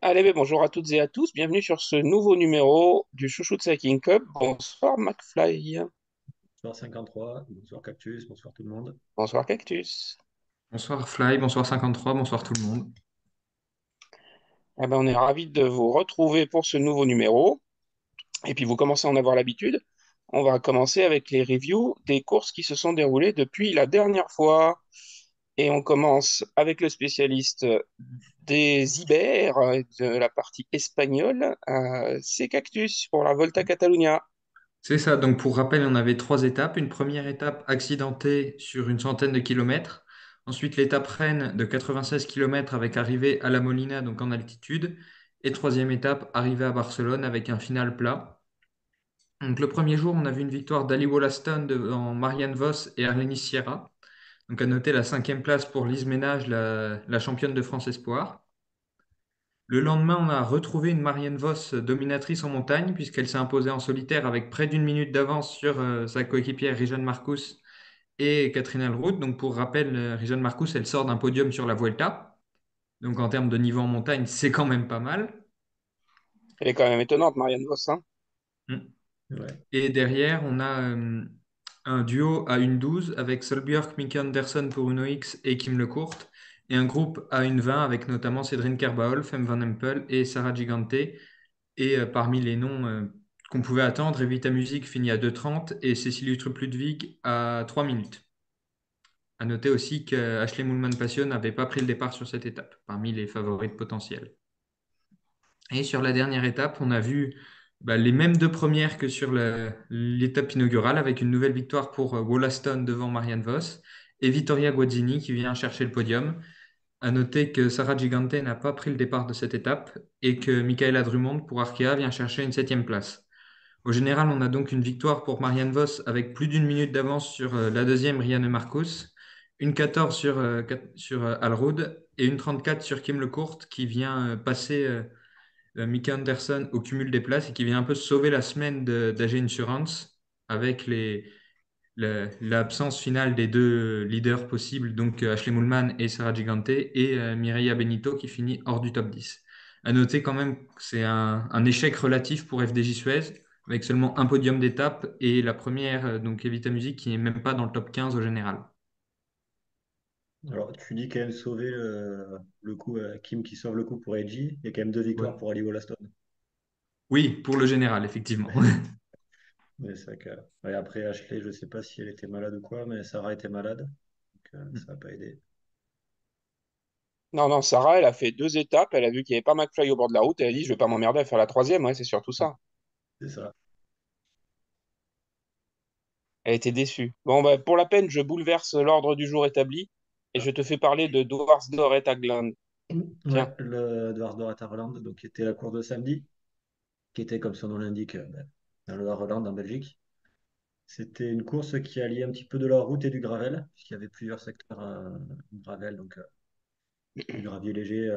Allez, ben, bonjour à toutes et à tous, bienvenue sur ce nouveau numéro du Chouchou de Cycling Club. Bonsoir McFly. Bonsoir 53, bonsoir Cactus, bonsoir tout le monde. Bonsoir Cactus. Bonsoir Fly, bonsoir 53, bonsoir tout le monde. Eh ben, on est ravis de vous retrouver pour ce nouveau numéro. Et puis vous commencez à en avoir l'habitude. On va commencer avec les reviews des courses qui se sont déroulées depuis la dernière fois. Et on commence avec le spécialiste des Ibères, de la partie espagnole. C'est Cactus pour la Volta Catalunya. C'est ça, donc pour rappel, on avait trois étapes. Une première étape accidentée sur une centaine de kilomètres. Ensuite, l'étape Rennes de 96 kilomètres avec arrivée à La Molina, donc en altitude. Et troisième étape, arrivée à Barcelone avec un final plat. Donc le premier jour, on a vu une victoire d'Ali Wollaston devant Marianne Vos et Arlenis Sierra. Donc à noter la cinquième place pour Lise Ménage, la championne de France Espoir. Le lendemain, on a retrouvé une Marianne Vos dominatrice en montagne, puisqu'elle s'est imposée en solitaire avec près d'une minute d'avance sur sa coéquipière Rijan Marcus et Catherine Alroud. Donc, pour rappel, Rijan Marcus, elle sort d'un podium sur la Vuelta. Donc, en termes de niveau en montagne, c'est quand même pas mal. Elle est quand même étonnante, Marianne Vos, hein. Mm. Ouais. Et derrière, on a un duo à 1,12 avec Solbjörk, Mikke Andersen pour Uno X et Kim Lecourt. Et un groupe à 1,20 avec notamment Cédrine Kerbaol, Fem Van Empel et Sarah Gigante. Et parmi les noms qu'on pouvait attendre, Evita Music finit à 2,30 et Cécile Uttrup-Ludwig à 3 minutes. À noter aussi qu'Ashley Moolman-Passion n'avait pas pris le départ sur cette étape, parmi les favoris potentiels. Et sur la dernière étape, on a vu les mêmes deux premières que sur l'étape inaugurale, avec une nouvelle victoire pour Wollaston devant Marianne Vos et Vittoria Guazzini qui vient chercher le podium. À noter que Sarah Gigante n'a pas pris le départ de cette étape et que Michaela Drummond pour Arkea vient chercher une septième place. Au général, on a donc une victoire pour Marianne Vos avec plus d'une minute d'avance sur la deuxième Rianne Marcus, une 14 sur Alroud et une 34 sur Kim Lecourt qui vient passer Mika Anderson au cumul des places et qui vient un peu sauver la semaine d'AG Insurance avec l'absence finale des deux leaders possibles, donc Ashley Moolman et Sarah Gigante, et Mireia Benito qui finit hors du top 10. À noter quand même que c'est un échec relatif pour FDJ Suez, avec seulement un podium d'étape et la première, donc Evita Music, qui n'est même pas dans le top 15 au général. Alors tu dis quand même sauver le coup, Kim qui sauve le coup pour Edgy, il y a quand même deux Ouais. victoires pour Ali Wollaston. Oui, pour le général, effectivement. Mais c'est vrai que, ouais, après Ashley, je sais pas si elle était malade ou quoi, mais Sarah était malade, donc ça n'a pas aidé. Non, non, Sarah, elle a fait deux étapes. Elle a vu qu'il n'y avait pas McFly au bord de la route. Elle a dit, je vais pas m'emmerder à faire la troisième. Ouais, c'est surtout ça. C'est ça. Elle était déçue. Bon, bah, pour la peine, je bouleverse l'ordre du jour établi et Ah. je te fais parler de Dwarsdor et Tagland. Ouais, Tiens, le Dwarsdor à Haarland, donc qui était la course de samedi, qui était comme son nom l'indique, dans le Haarland en Belgique. C'était une course qui alliait un petit peu de la route et du gravel, puisqu'il y avait plusieurs secteurs gravel, donc du gravier léger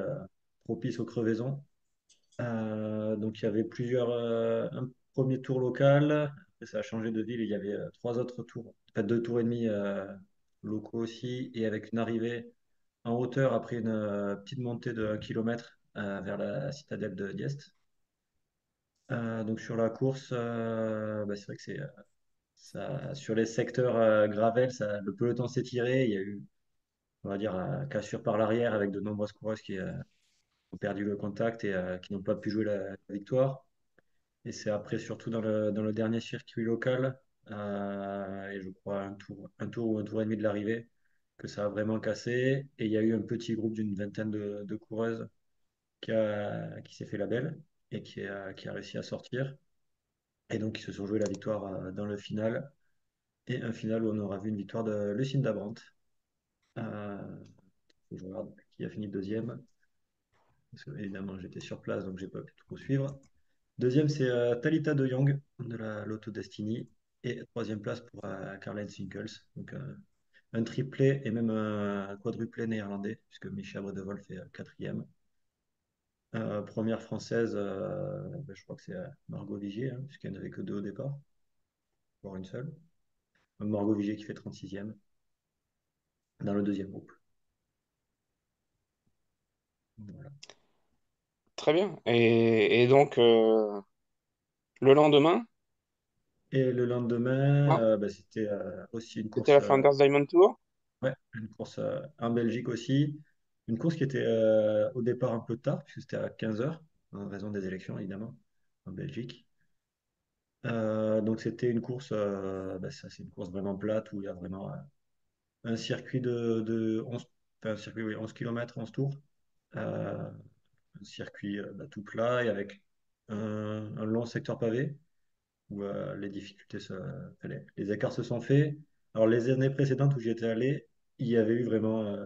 propice aux crevaisons. Donc il y avait un premier tour local, après ça a changé de ville, il y avait trois autres tours, enfin deux tours et demi locaux aussi, et avec une arrivée en hauteur après une petite montée de 1 kilomètre vers la citadelle de Diest. Donc sur la course, c'est vrai que sur les secteurs gravel, le peloton s'est tiré, il y a eu, on va dire, cassure par l'arrière avec de nombreuses coureuses qui ont perdu le contact et qui n'ont pas pu jouer la victoire. Et c'est après, surtout dans le dernier circuit local, et je crois un tour ou un tour et demi de l'arrivée, que ça a vraiment cassé. Et il y a eu un petit groupe d'une vingtaine de coureuses qui s'est fait la belle et qui a réussi à sortir. Et donc, ils se sont joués la victoire dans le final. Et un final où on aura vu une victoire de Lucinda Brandt. Euh, je regarde qui a fini deuxième. Parce que, évidemment, j'étais sur place, donc j'ai pas pu tout suivre. Deuxième, c'est Thalita De Jong de la Lotto Destiny. Et troisième place pour Caroline Swinkels. Donc un triplé et même un quadruplé néerlandais, puisque Micha Bredevoort fait quatrième. Première française, je crois que c'est Margot Vigier, hein, puisqu'il n'y en avait que deux au départ, voire une seule. Margot Vigier qui fait 36e dans le deuxième groupe. Voilà. Très bien. Et donc, le lendemain, Et le lendemain, hein, c'était aussi une c'était course, la Founders Diamond Tour. ouais, une course en Belgique aussi. Une course qui était au départ un peu tard, puisque c'était à 15 heures, en raison des élections, évidemment, en Belgique. Donc c'était une course, ça c'est une course vraiment plate où il y a vraiment un circuit de 11, enfin, un circuit, oui, 11 km, 11 tours. Euh, un circuit tout plat et avec un long secteur pavé où les difficultés, enfin, les écarts se sont faits. Alors les années précédentes où j'y étais allé, il y avait eu vraiment,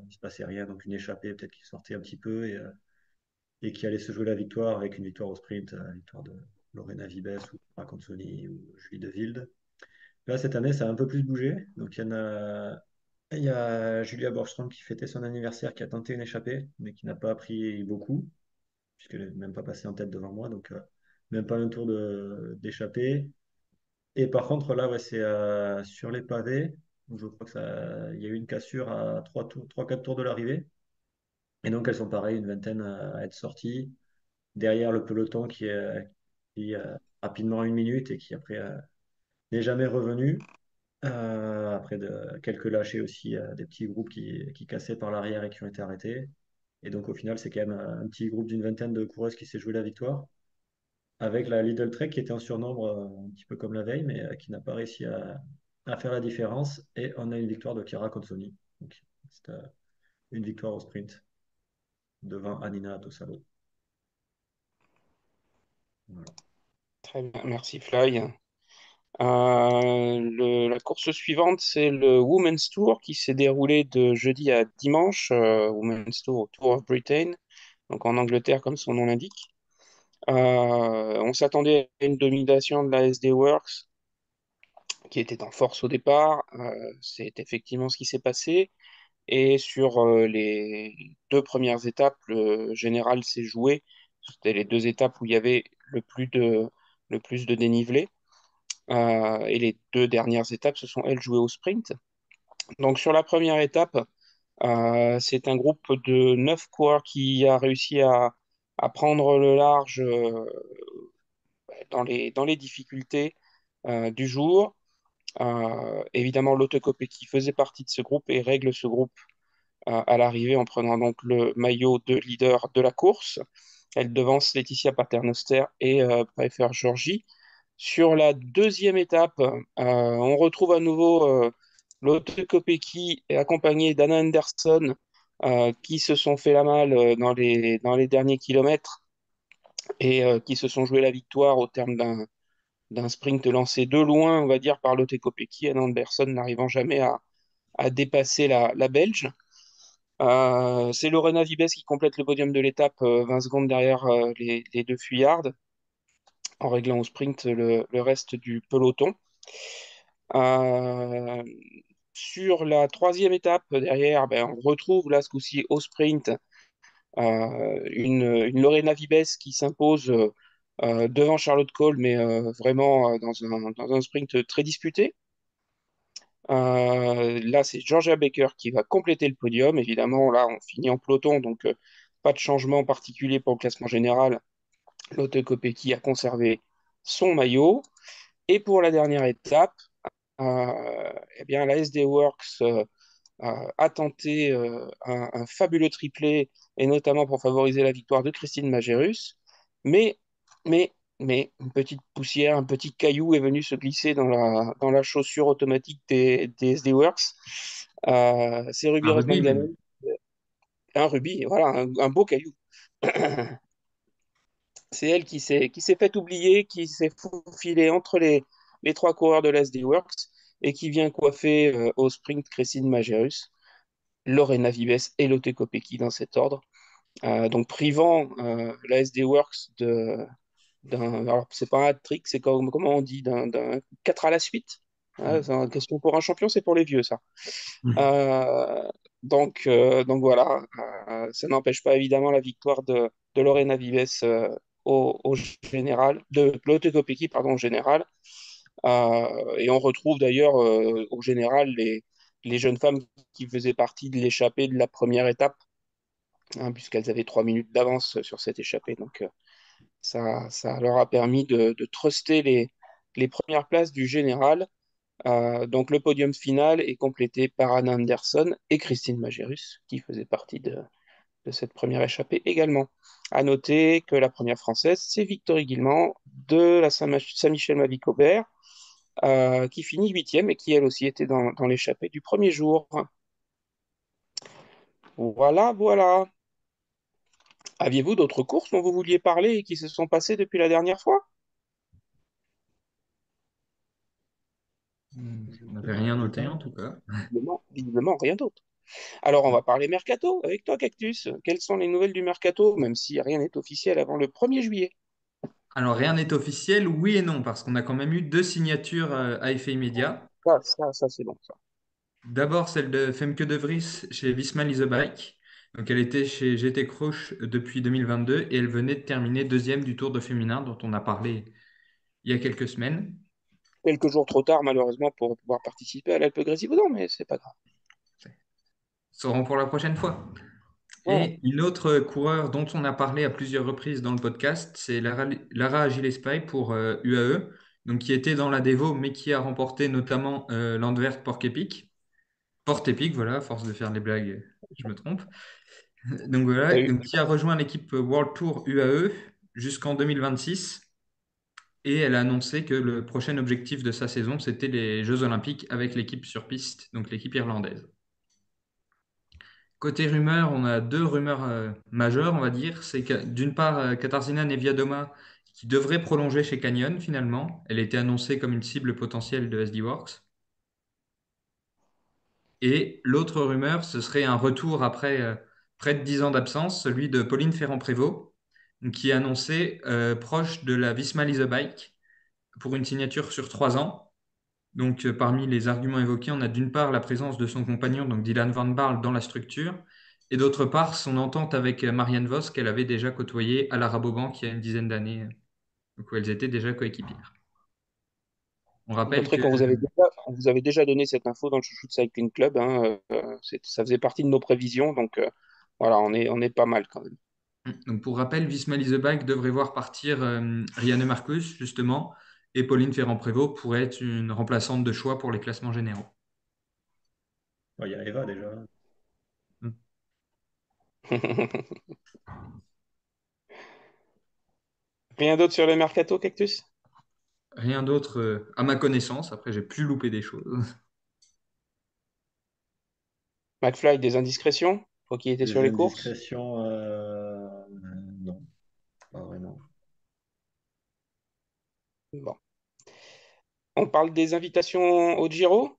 il se passait rien, donc une échappée peut-être qui sortait un petit peu et qui allait se jouer la victoire avec une victoire au sprint, la victoire de Lorena Vibes ou Raconzoni ou Julie De Wilde. Là, cette année, ça a un peu plus bougé. Donc, il y a Julia Borgström qui fêtait son anniversaire, qui a tenté une échappée, mais qui n'a pas pris beaucoup, puisqu'elle n'est même pas passée en tête devant moi. Donc, même pas un tour d'échappée. Et par contre, là, ouais, c'est sur les pavés, où je crois il y a eu une cassure à 4 tours de l'arrivée. Et donc, elles sont pareilles, une vingtaine à être sorties. Derrière le peloton qui rapidement 1 minute et qui après n'est jamais revenu. Après quelques lâchers aussi, des petits groupes qui cassaient par l'arrière et qui ont été arrêtés. Et donc au final, c'est quand même un petit groupe d'une vingtaine de coureuses qui s'est joué la victoire, avec la Lidl Trek qui était en surnombre un petit peu comme la veille, mais qui n'a pas réussi à faire la différence. Et on a une victoire de Chiara Consoni. Donc c'est une victoire au sprint devant Anina Tossalo. Voilà. Très bien, merci Fly. La course suivante, c'est le Women's Tour qui s'est déroulé de jeudi à dimanche. Women's Tour, Tour of Britain, donc en Angleterre, comme son nom l'indique. On s'attendait à une domination de la SD Works qui était en force au départ. C'est effectivement ce qui s'est passé. Et sur les deux premières étapes, le général s'est joué. C'était les deux étapes où il y avait le plus de dénivelé. Et les deux dernières étapes se sont, elles, jouées au sprint. Donc sur la première étape, c'est un groupe de 9 coureurs qui a réussi à prendre le large dans les difficultés du jour. Évidemment, l'Auto-Copé qui faisait partie de ce groupe et règle ce groupe à l'arrivée en prenant donc le maillot de leader de la course. Elle devance Laetitia Paternoster et Pfeiffer Georgie. Sur la deuxième étape, on retrouve à nouveau Lotte Kopecky et accompagné d'Anna Anderson qui se sont fait la malle dans les derniers kilomètres et qui se sont joué la victoire au terme d'un sprint lancé de loin, on va dire, par Lotte Kopecky, Anna Anderson n'arrivant jamais à dépasser la Belge. C'est Lorena Vibes qui complète le podium de l'étape 20 secondes derrière les deux fuyards en réglant au sprint le reste du peloton. Euh, Sur la troisième étape derrière, ben, on retrouve là ce coup-ci au sprint une Lorena Vibes qui s'impose devant Charlotte Cole, mais vraiment dans un sprint très disputé. Là, c'est Georgia Baker qui va compléter le podium. Évidemment, là, on finit en peloton, donc pas de changement particulier pour le classement général. Lotte Kopecky a conservé son maillot. Et pour la dernière étape, eh bien, la SD Works a tenté un fabuleux triplé, et notamment pour favoriser la victoire de Christine Majerus. Mais, mais, une petite poussière, un petit caillou est venu se glisser dans la chaussure automatique des SD Works. C'est Ruby Un rugby même. Rosman-Gammon, un rubis, voilà, un beau caillou. C'est elle qui s'est fait oublier, qui s'est faufilée entre les trois coureurs de l'SD Works et qui vient coiffer au sprint Christine Majerus, Lorena Vibes et Lotte Kopecky dans cet ordre. Donc privant la SD Works alors c'est pas un hat-trick, c'est comment on dit, d'un 4 à la suite. C'est une question pour un champion, c'est pour les vieux ça. Euh, donc voilà, ça n'empêche pas évidemment la victoire de Lorena Vives au général, de Lotte Kopecky, pardon, au général. Et on retrouve d'ailleurs au général les jeunes femmes qui faisaient partie de l'échappée de la première étape hein, puisqu'elles avaient 3 minutes d'avance sur cette échappée. Donc ça leur a permis de truster les premières places du général. Donc le podium final est complété par Anna Anderson et Christine Majerus, qui faisaient partie de cette première échappée également. À noter que la première française, c'est Victorie Guillemant de la Saint-Michel-Mavic-Aubert, qui finit huitième et qui elle aussi était dans l'échappée du premier jour. Voilà, voilà. Aviez-vous d'autres courses dont vous vouliez parler et qui se sont passées depuis la dernière fois? On n'avait rien Dis noté pas. en tout cas. Visiblement, rien d'autre. Alors, on va parler mercato avec toi, Cactus. Quelles sont les nouvelles du mercato, même si rien n'est officiel avant le 1er juillet? Alors rien n'est officiel, oui et non, parce qu'on a quand même eu deux signatures à effet immédiat. Ça c'est bon, ça. D'abord celle de Femke de Vries chez Visma Leasebike. Donc elle était chez GT Crouch depuis 2022 et elle venait de terminer deuxième du Tour de féminin dont on a parlé il y a quelques semaines. Quelques jours trop tard, malheureusement, pour pouvoir participer à l'Alpe Grésivaudan, mais c'est pas grave. Seront pour la prochaine fois. Voilà. Et une autre coureur dont on a parlé à plusieurs reprises dans le podcast, c'est Lara Gillespie pour UAE, donc qui était dans la Devo, mais qui a remporté notamment l'Anvers Porc-Épic. Porte-Épic, voilà, à force de faire des blagues, je me trompe. Donc voilà, T'as eu donc, qui a rejoint l'équipe World Tour UAE jusqu'en 2026. Et elle a annoncé que le prochain objectif de sa saison, c'était les Jeux Olympiques avec l'équipe sur piste, donc l'équipe irlandaise. Côté rumeurs, on a deux rumeurs majeures, on va dire. C'est que d'une part, Katarzyna Niewiadoma, qui devrait prolonger chez Canyon finalement. Elle était annoncée comme une cible potentielle de SD Works. Et l'autre rumeur, ce serait un retour après près de 10 ans d'absence, celui de Pauline Ferrand-Prévot, qui est annoncé proche de la Visma Leasebike pour une signature sur 3 ans. Donc, parmi les arguments évoqués, on a d'une part la présence de son compagnon, donc Dylan Van Baarle, dans la structure, et d'autre part son entente avec Marianne Vos, qu'elle avait déjà côtoyée à la Rabobank il y a une dizaine d'années, donc où elles étaient déjà coéquipières. On rappelle noterez que on vous avait déjà donné cette info dans le Chouchou Cycling Club, hein, ça faisait partie de nos prévisions, donc voilà, on est pas mal quand même. Donc pour rappel, Visma Leasebike devrait voir partir Rianne Marcus, justement, et Pauline Ferrand-Prévot pourrait être une remplaçante de choix pour les classements généraux. Il y a Eva déjà. Rien d'autre sur le mercato, Cactus? Rien d'autre à ma connaissance, après j'ai pu louper des choses. McFly, des indiscrétions? Toi qui étais sur Des les courses? indiscrétions, non, pas vraiment. Bon. On parle des invitations au Giro?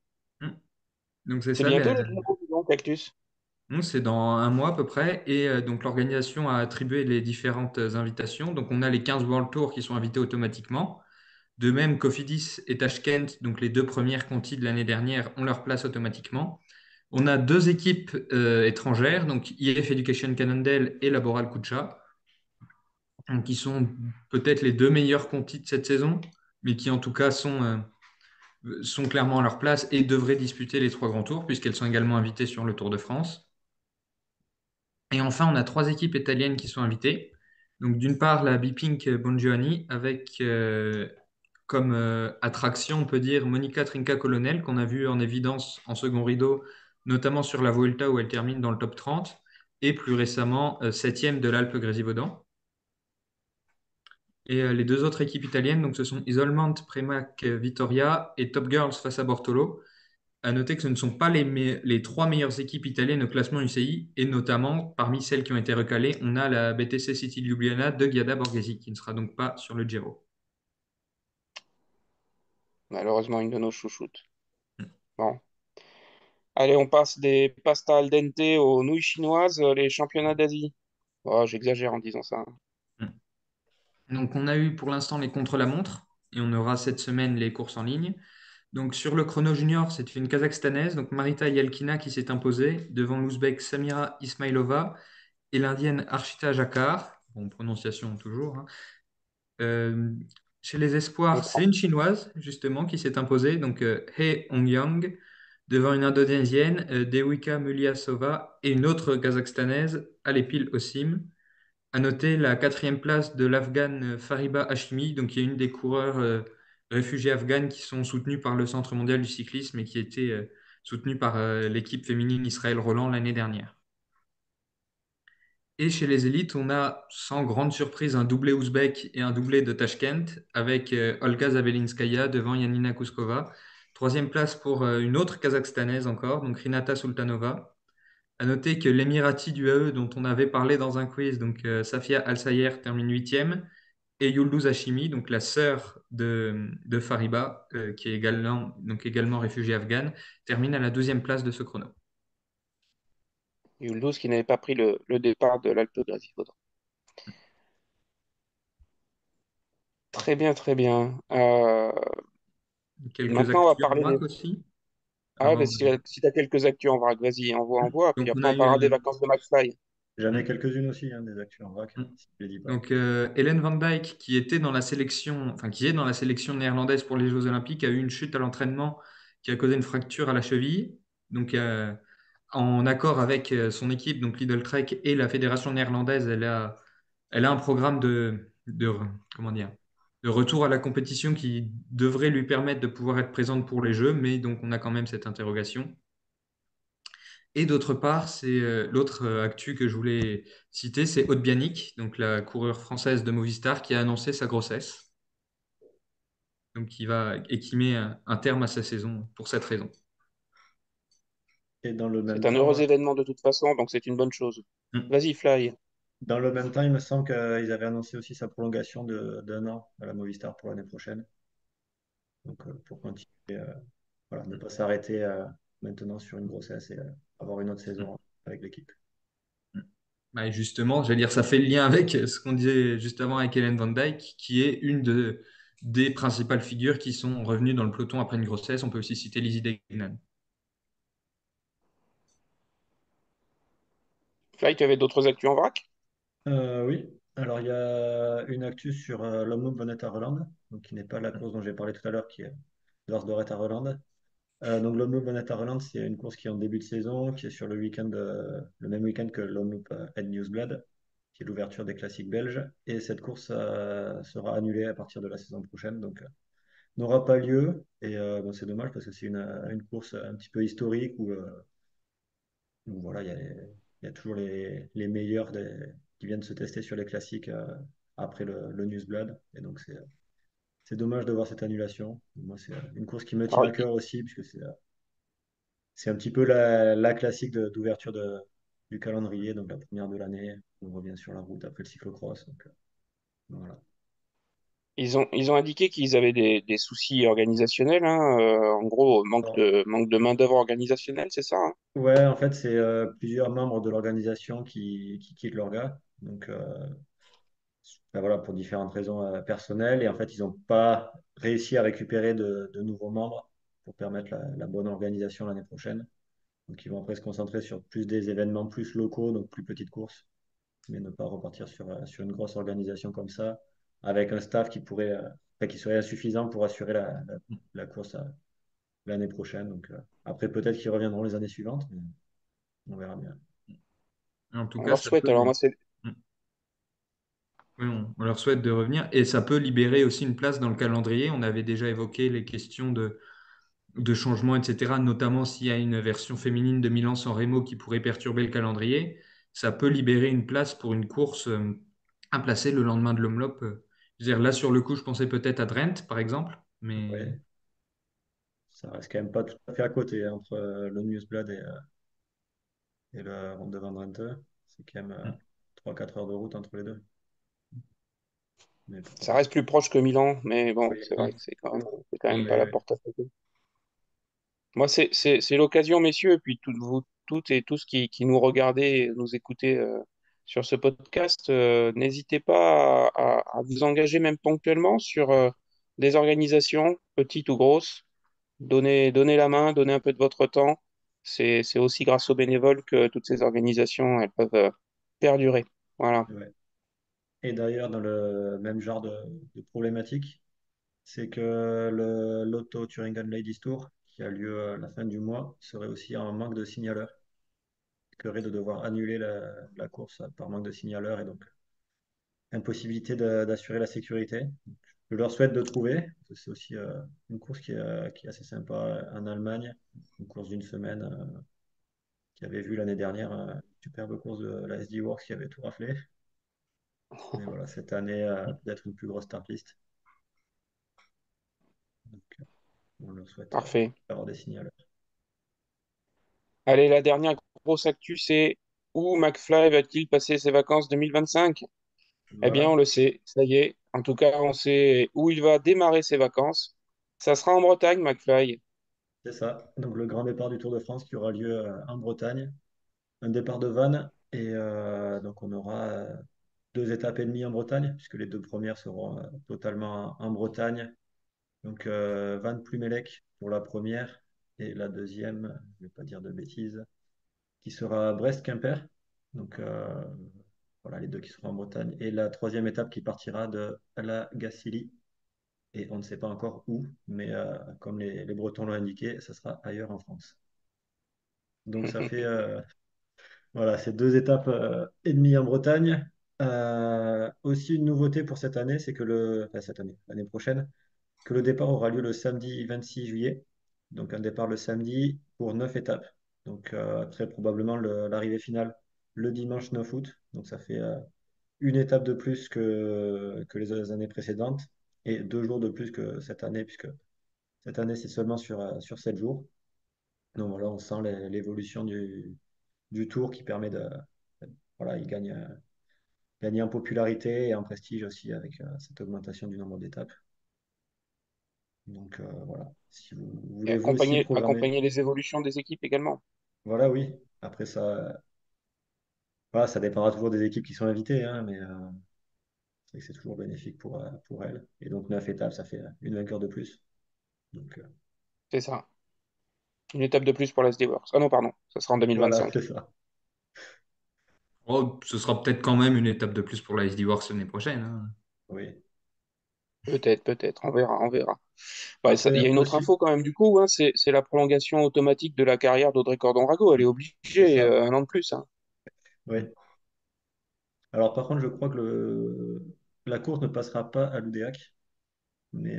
Donc c'est C'est ça, bientôt le Giro, dis donc, Cactus. c'est dans un mois à peu près, et donc l'organisation a attribué les différentes invitations. Donc on a les 15 World Tour qui sont invités automatiquement. De même, Cofidis et Tashkent, donc les deux premières contis de l'année dernière, ont leur place automatiquement. On a deux équipes étrangères, donc IF Education Cannondale et Laboral Kucha, donc qui sont peut-être les deux meilleurs contis de cette saison, mais qui en tout cas sont clairement à leur place et devraient disputer les trois grands tours, puisqu'elles sont également invitées sur le Tour de France. Et enfin, on a trois équipes italiennes qui sont invitées. Donc, d'une part, la Bipink Bongiovanni, avec comme attraction, on peut dire, Monica Trinca-Colonel, qu'on a vu en évidence en second rideau, notamment sur la Vuelta où elle termine dans le top 30, et plus récemment, septième de l'Alpe Grésivaudan. Et les deux autres équipes italiennes, donc ce sont Isolment, Premac, Vittoria et Top Girls face à Bortolo. À noter que ce ne sont pas les trois meilleures équipes italiennes au classement UCI, et notamment, parmi celles qui ont été recalées, on a la BTC City Ljubljana de Giada Borghesi, qui ne sera donc pas sur le Giro. Malheureusement, une de nos chouchoutes. Bon. Allez, on passe des pastas al dente aux nouilles chinoises, les championnats d'Asie. Oh, j'exagère en disant ça. Donc on a eu pour l'instant les contre-la-montre, et on aura cette semaine les courses en ligne. Donc sur le chrono junior, c'est une Kazakhstanaise, donc Marita Yelkina qui s'est imposée devant l'Ouzbek Samira Ismailova et l'Indienne Archita Jakar, bon, prononciation toujours, hein. Euh, Chez les espoirs, c'est une Chinoise, justement, qui s'est imposée, donc He Hongyang, devant une Indonésienne, Dewika Mulyasova, et une autre Kazakhstanaise, Alepil Osim. À noter la quatrième place de l'Afghane Fariba Hashimi, donc qui est une des coureurs réfugiés afghanes qui sont soutenus par le Centre mondial du cyclisme et qui était soutenue par l'équipe féminine Israël Roland l'année dernière. Et chez les élites, on a sans grande surprise un doublé ouzbek et un doublé de Tashkent avec Olga Zabelinskaya devant Yanina Kuskova. Troisième place pour une autre kazakhstanaise encore, donc Rinata Sultanova. À noter que l'Emirati du AE dont on avait parlé dans un quiz, donc Safia Al-Sayer termine huitième, et Yulduz Hashimi, donc la sœur de Fariba, qui est également réfugiée afghane, termine à la deuxième place de ce chrono. Yuldos qui n'avait pas pris le départ de l'Alpe d'Huez. Très bien, très bien. Quelques Maintenant, on va actus en parler vrac des... aussi, Ah, avant ben, de... si tu as quelques actus en vrac, vas-y, envoie. Puis Donc on après, a on eu... parlera des vacances de McFly. J'en ai quelques-unes aussi, hein, des actus en vrac, si je ne les dis pas. Donc, Hélène Van Dijk, qui était dans la sélection, enfin, qui est dans la sélection néerlandaise pour les Jeux Olympiques, a eu une chute à l'entraînement qui a causé une fracture à la cheville. Donc, en accord avec son équipe, donc Lidl Trek et la fédération néerlandaise, elle a un programme comment dire, de retour à la compétition qui devrait lui permettre de pouvoir être présente pour les Jeux, mais donc on a quand même cette interrogation. Et d'autre part, c'est l'autre actu que je voulais citer, c'est Aude Bianic, donc la coureure française de Movistar, qui a annoncé sa grossesse, donc qui met un terme à sa saison pour cette raison. Et dans le C'est même un heureux temps, événement de toute façon, donc c'est une bonne chose. Mm. Vas-y, Fly. il me semble qu'ils avaient annoncé aussi sa prolongation d'un an à la Movistar pour l'année prochaine. Donc, pour continuer, voilà, ne pas s'arrêter maintenant sur une grossesse et avoir une autre saison avec l'équipe. Bah, et justement, j'allais dire, ça fait le lien avec ce qu'on disait juste avant avec Hélène Van Dijk, qui est des principales figures qui sont revenues dans le peloton après une grossesse. On peut aussi citer Lizzie Deignan. Fly, tu avais d'autres actus en vrac? Oui, alors il y a une actu sur l'Omloop Bonnet à Roland, donc qui n'est pas la course dont j'ai parlé tout à l'heure, qui est Dors à Roland. Donc l'Omloop Bonnet à Roland, c'est une course qui est en début de saison, qui est sur le même week-end que l'Omloop Ed Newsblad, qui est l'ouverture des classiques belges. Et cette course sera annulée à partir de la saison prochaine, donc n'aura pas lieu. Et bon, c'est dommage parce que c'est une course un petit peu historique où voilà, il y a toujours les meilleurs qui viennent se tester sur les classiques après le Newsblad. Et donc c'est dommage de voir cette annulation. Moi, c'est une course qui me tient Alors, à cœur aussi, puisque c'est un petit peu la classique d'ouverture du calendrier, donc la première de l'année. On revient sur la route après le cyclocross. Donc, voilà. ils ont indiqué qu'ils avaient des soucis organisationnels, hein, en gros, Alors, manque de main-d'œuvre organisationnelle, c'est ça, hein? ouais, en fait, c'est plusieurs membres de l'organisation qui quittent l'orga. Donc, ben voilà, pour différentes raisons personnelles. Et en fait, ils n'ont pas réussi à récupérer de nouveaux membres pour permettre la bonne organisation l'année prochaine. Donc, ils vont après se concentrer sur plus des événements plus locaux, donc plus petites courses, mais ne pas repartir sur une grosse organisation comme ça, avec un staff enfin, qui serait insuffisant pour assurer la course l'année prochaine. Donc, après, peut-être qu'ils reviendront les années suivantes, mais on verra bien. En tout On cas, leur ça souhaite. peut. Alors, moi, c'est Oui, on leur souhaite de revenir et ça peut libérer aussi une place dans le calendrier. On avait déjà évoqué les questions de changement, etc., notamment s'il y a une version féminine de Milan-San Remo qui pourrait perturber le calendrier. Ça peut libérer une place pour une course à placer le lendemain de l'Omloop. Je veux dire, là, sur le coup, je pensais peut-être à Drenthe, par exemple, mais Ouais, ça reste quand même pas tout à fait à côté hein, entre le Newsblad et le Ronde de Van Drenthe. C'est quand même 3-4 heures de route entre les deux. Mais pourquoi Ça pas. reste plus proche que Milan, mais bon, Oui, c'est vrai que c'est quand même oui, pas oui, la oui. porte à côté. Moi, c'est l'occasion, messieurs, et puis vous toutes et tous qui nous regardez, et nous écoutez sur ce podcast, n'hésitez pas à vous engager même ponctuellement sur des organisations, petites ou grosses. Donnez la main, donnez un peu de votre temps. C'est aussi grâce aux bénévoles que toutes ces organisations elles peuvent perdurer. Voilà. ouais. Et d'ailleurs, dans le même genre de problématique, c'est que le Lotto Thuringian Ladies Tour, qui a lieu à la fin du mois, serait aussi en manque de signaleurs. Risquerait de devoir annuler la course par manque de signaleurs et donc impossibilité d'assurer la sécurité. Je leur souhaite de trouver. C'est aussi une course qui est assez sympa en Allemagne, une course d'une semaine qui avait vu l'année dernière une superbe course de la SD Works qui avait tout raflé. Mais voilà, cette année, peut-être une plus grosse start list. Donc, on leur souhaite Parfait. d'avoir des signaleurs. Allez, la dernière grosse actu, c'est où McFly va-t-il passer ses vacances 2025? Eh bien, on Voilà, le sait, ça y est. En tout cas, on sait où il va démarrer ses vacances. Ça sera en Bretagne, McFly. c'est ça. Donc le grand départ du Tour de France qui aura lieu en Bretagne. Un départ de Vannes. Et donc on aura 2 étapes et demie en Bretagne, puisque les 2 premières seront totalement en Bretagne. Donc Vannes-Plumelec pour la première. Et la deuxième, je ne vais pas dire de bêtises, qui sera Brest-Quimper. Donc voilà, les deux qui seront en Bretagne. Et la troisième étape qui partira de la Gacilly. Et on ne sait pas encore où, mais comme les Bretons l'ont indiqué, ça sera ailleurs en France. Donc ça fait voilà, c'est 2 étapes et demie en Bretagne. Aussi une nouveauté pour cette année, c'est que enfin, cette année, l'année prochaine, que le départ aura lieu le samedi 26 juillet. Donc un départ le samedi pour 9 étapes. Donc très probablement l'arrivée finale le dimanche 9 août. Donc ça fait une étape de plus que les années précédentes et 2 jours de plus que cette année, puisque cette année c'est seulement sur 7 jours. Donc voilà, on sent l'évolution du tour qui permet de. Voilà, il gagne en popularité et en prestige aussi avec cette augmentation du nombre d'étapes. Donc voilà, si vous Et voulez vous aussi programmer. accompagner les évolutions des équipes également. Voilà, oui. Après ça, voilà, ça dépendra toujours des équipes qui sont invitées, hein, mais c'est vrai que c'est toujours bénéfique pour elles. Et donc 9 étapes, ça fait une vainqueur de plus. Donc C'est ça. Une étape de plus pour la SD Works. Ah non, pardon, ça sera en voilà, 2025. c'est ça. Oh, ce sera peut-être quand même une étape de plus pour la SD Works l'année prochaine, hein. Oui. Peut-être, peut-être, on verra, on verra. Ouais, il y a Après une autre aussi, info quand même du coup, hein, c'est la prolongation automatique de la carrière d'Audrey Cordon-Rago. Elle est c'est obligée, ça. un an de plus, hein. Oui. Alors par contre, je crois que la course ne passera pas à l'UDEAC, mais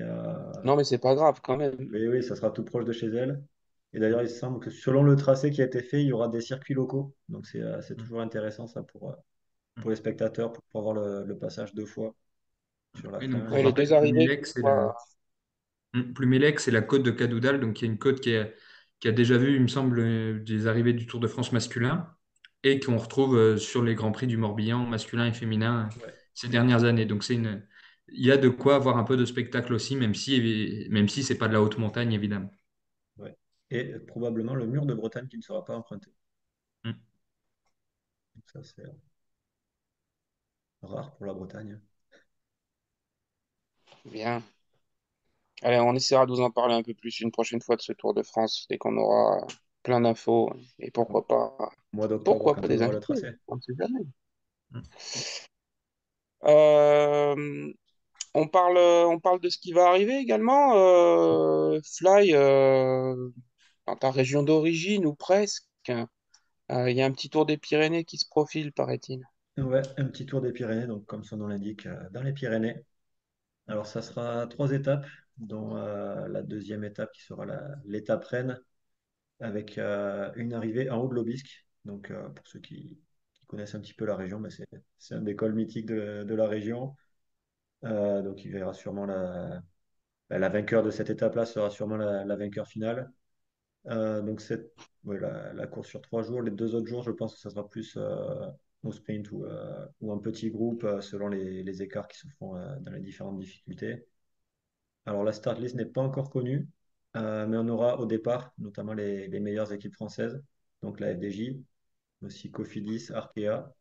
Non, mais c'est pas grave quand même. oui, oui, ça sera tout proche de chez elle. Et d'ailleurs, il semble que selon le tracé qui a été fait, il y aura des circuits locaux. Donc c'est toujours intéressant ça pour les spectateurs, pour pouvoir voir le passage 2 fois sur la Et donc, fin. pour Ouais, les Et deux rappel, arrivées, Plumelec, c'est la côte de Cadoudal, donc il y a une côte qui a déjà vu, il me semble, des arrivées du Tour de France masculin et qu'on retrouve sur les Grands Prix du Morbihan masculin et féminin ouais, ces dernières années. Donc il y a de quoi avoir un peu de spectacle aussi, même si c'est pas de la haute montagne, évidemment. ouais. Et probablement le mur de Bretagne qui ne sera pas emprunté. Mm. Donc ça, c'est rare pour la Bretagne. bien. Allez, on essaiera de vous en parler un peu plus une prochaine fois de ce Tour de France, dès qu'on aura plein d'infos. Et Mois d'octobre, pourquoi pas quand on des aura le invités? tracé. On ne sait jamais. Mm. Euh, on parle de ce qui va arriver également. Fly, dans ta région d'origine ou presque, il y a un petit tour des Pyrénées qui se profile, paraît-il. Ouais, un petit tour des Pyrénées, donc comme son nom l'indique, dans les Pyrénées. Alors ça sera 3 étapes, dont la deuxième étape qui sera l'étape reine, avec une arrivée en haut de l'Aubisque. Donc pour ceux qui connaissent un petit peu la région, ben, c'est un des cols mythiques de la région. Donc il verra sûrement la vainqueur de cette étape-là sera sûrement la vainqueur finale. Donc ouais, la course sur 3 jours. Les 2 autres jours, je pense que ça sera plus au sprint ou un petit groupe selon les écarts qui se font dans les différentes difficultés. Alors la start list n'est pas encore connue, mais on aura au départ notamment les meilleures équipes françaises, donc la FDJ, aussi Cofidis, Arkea.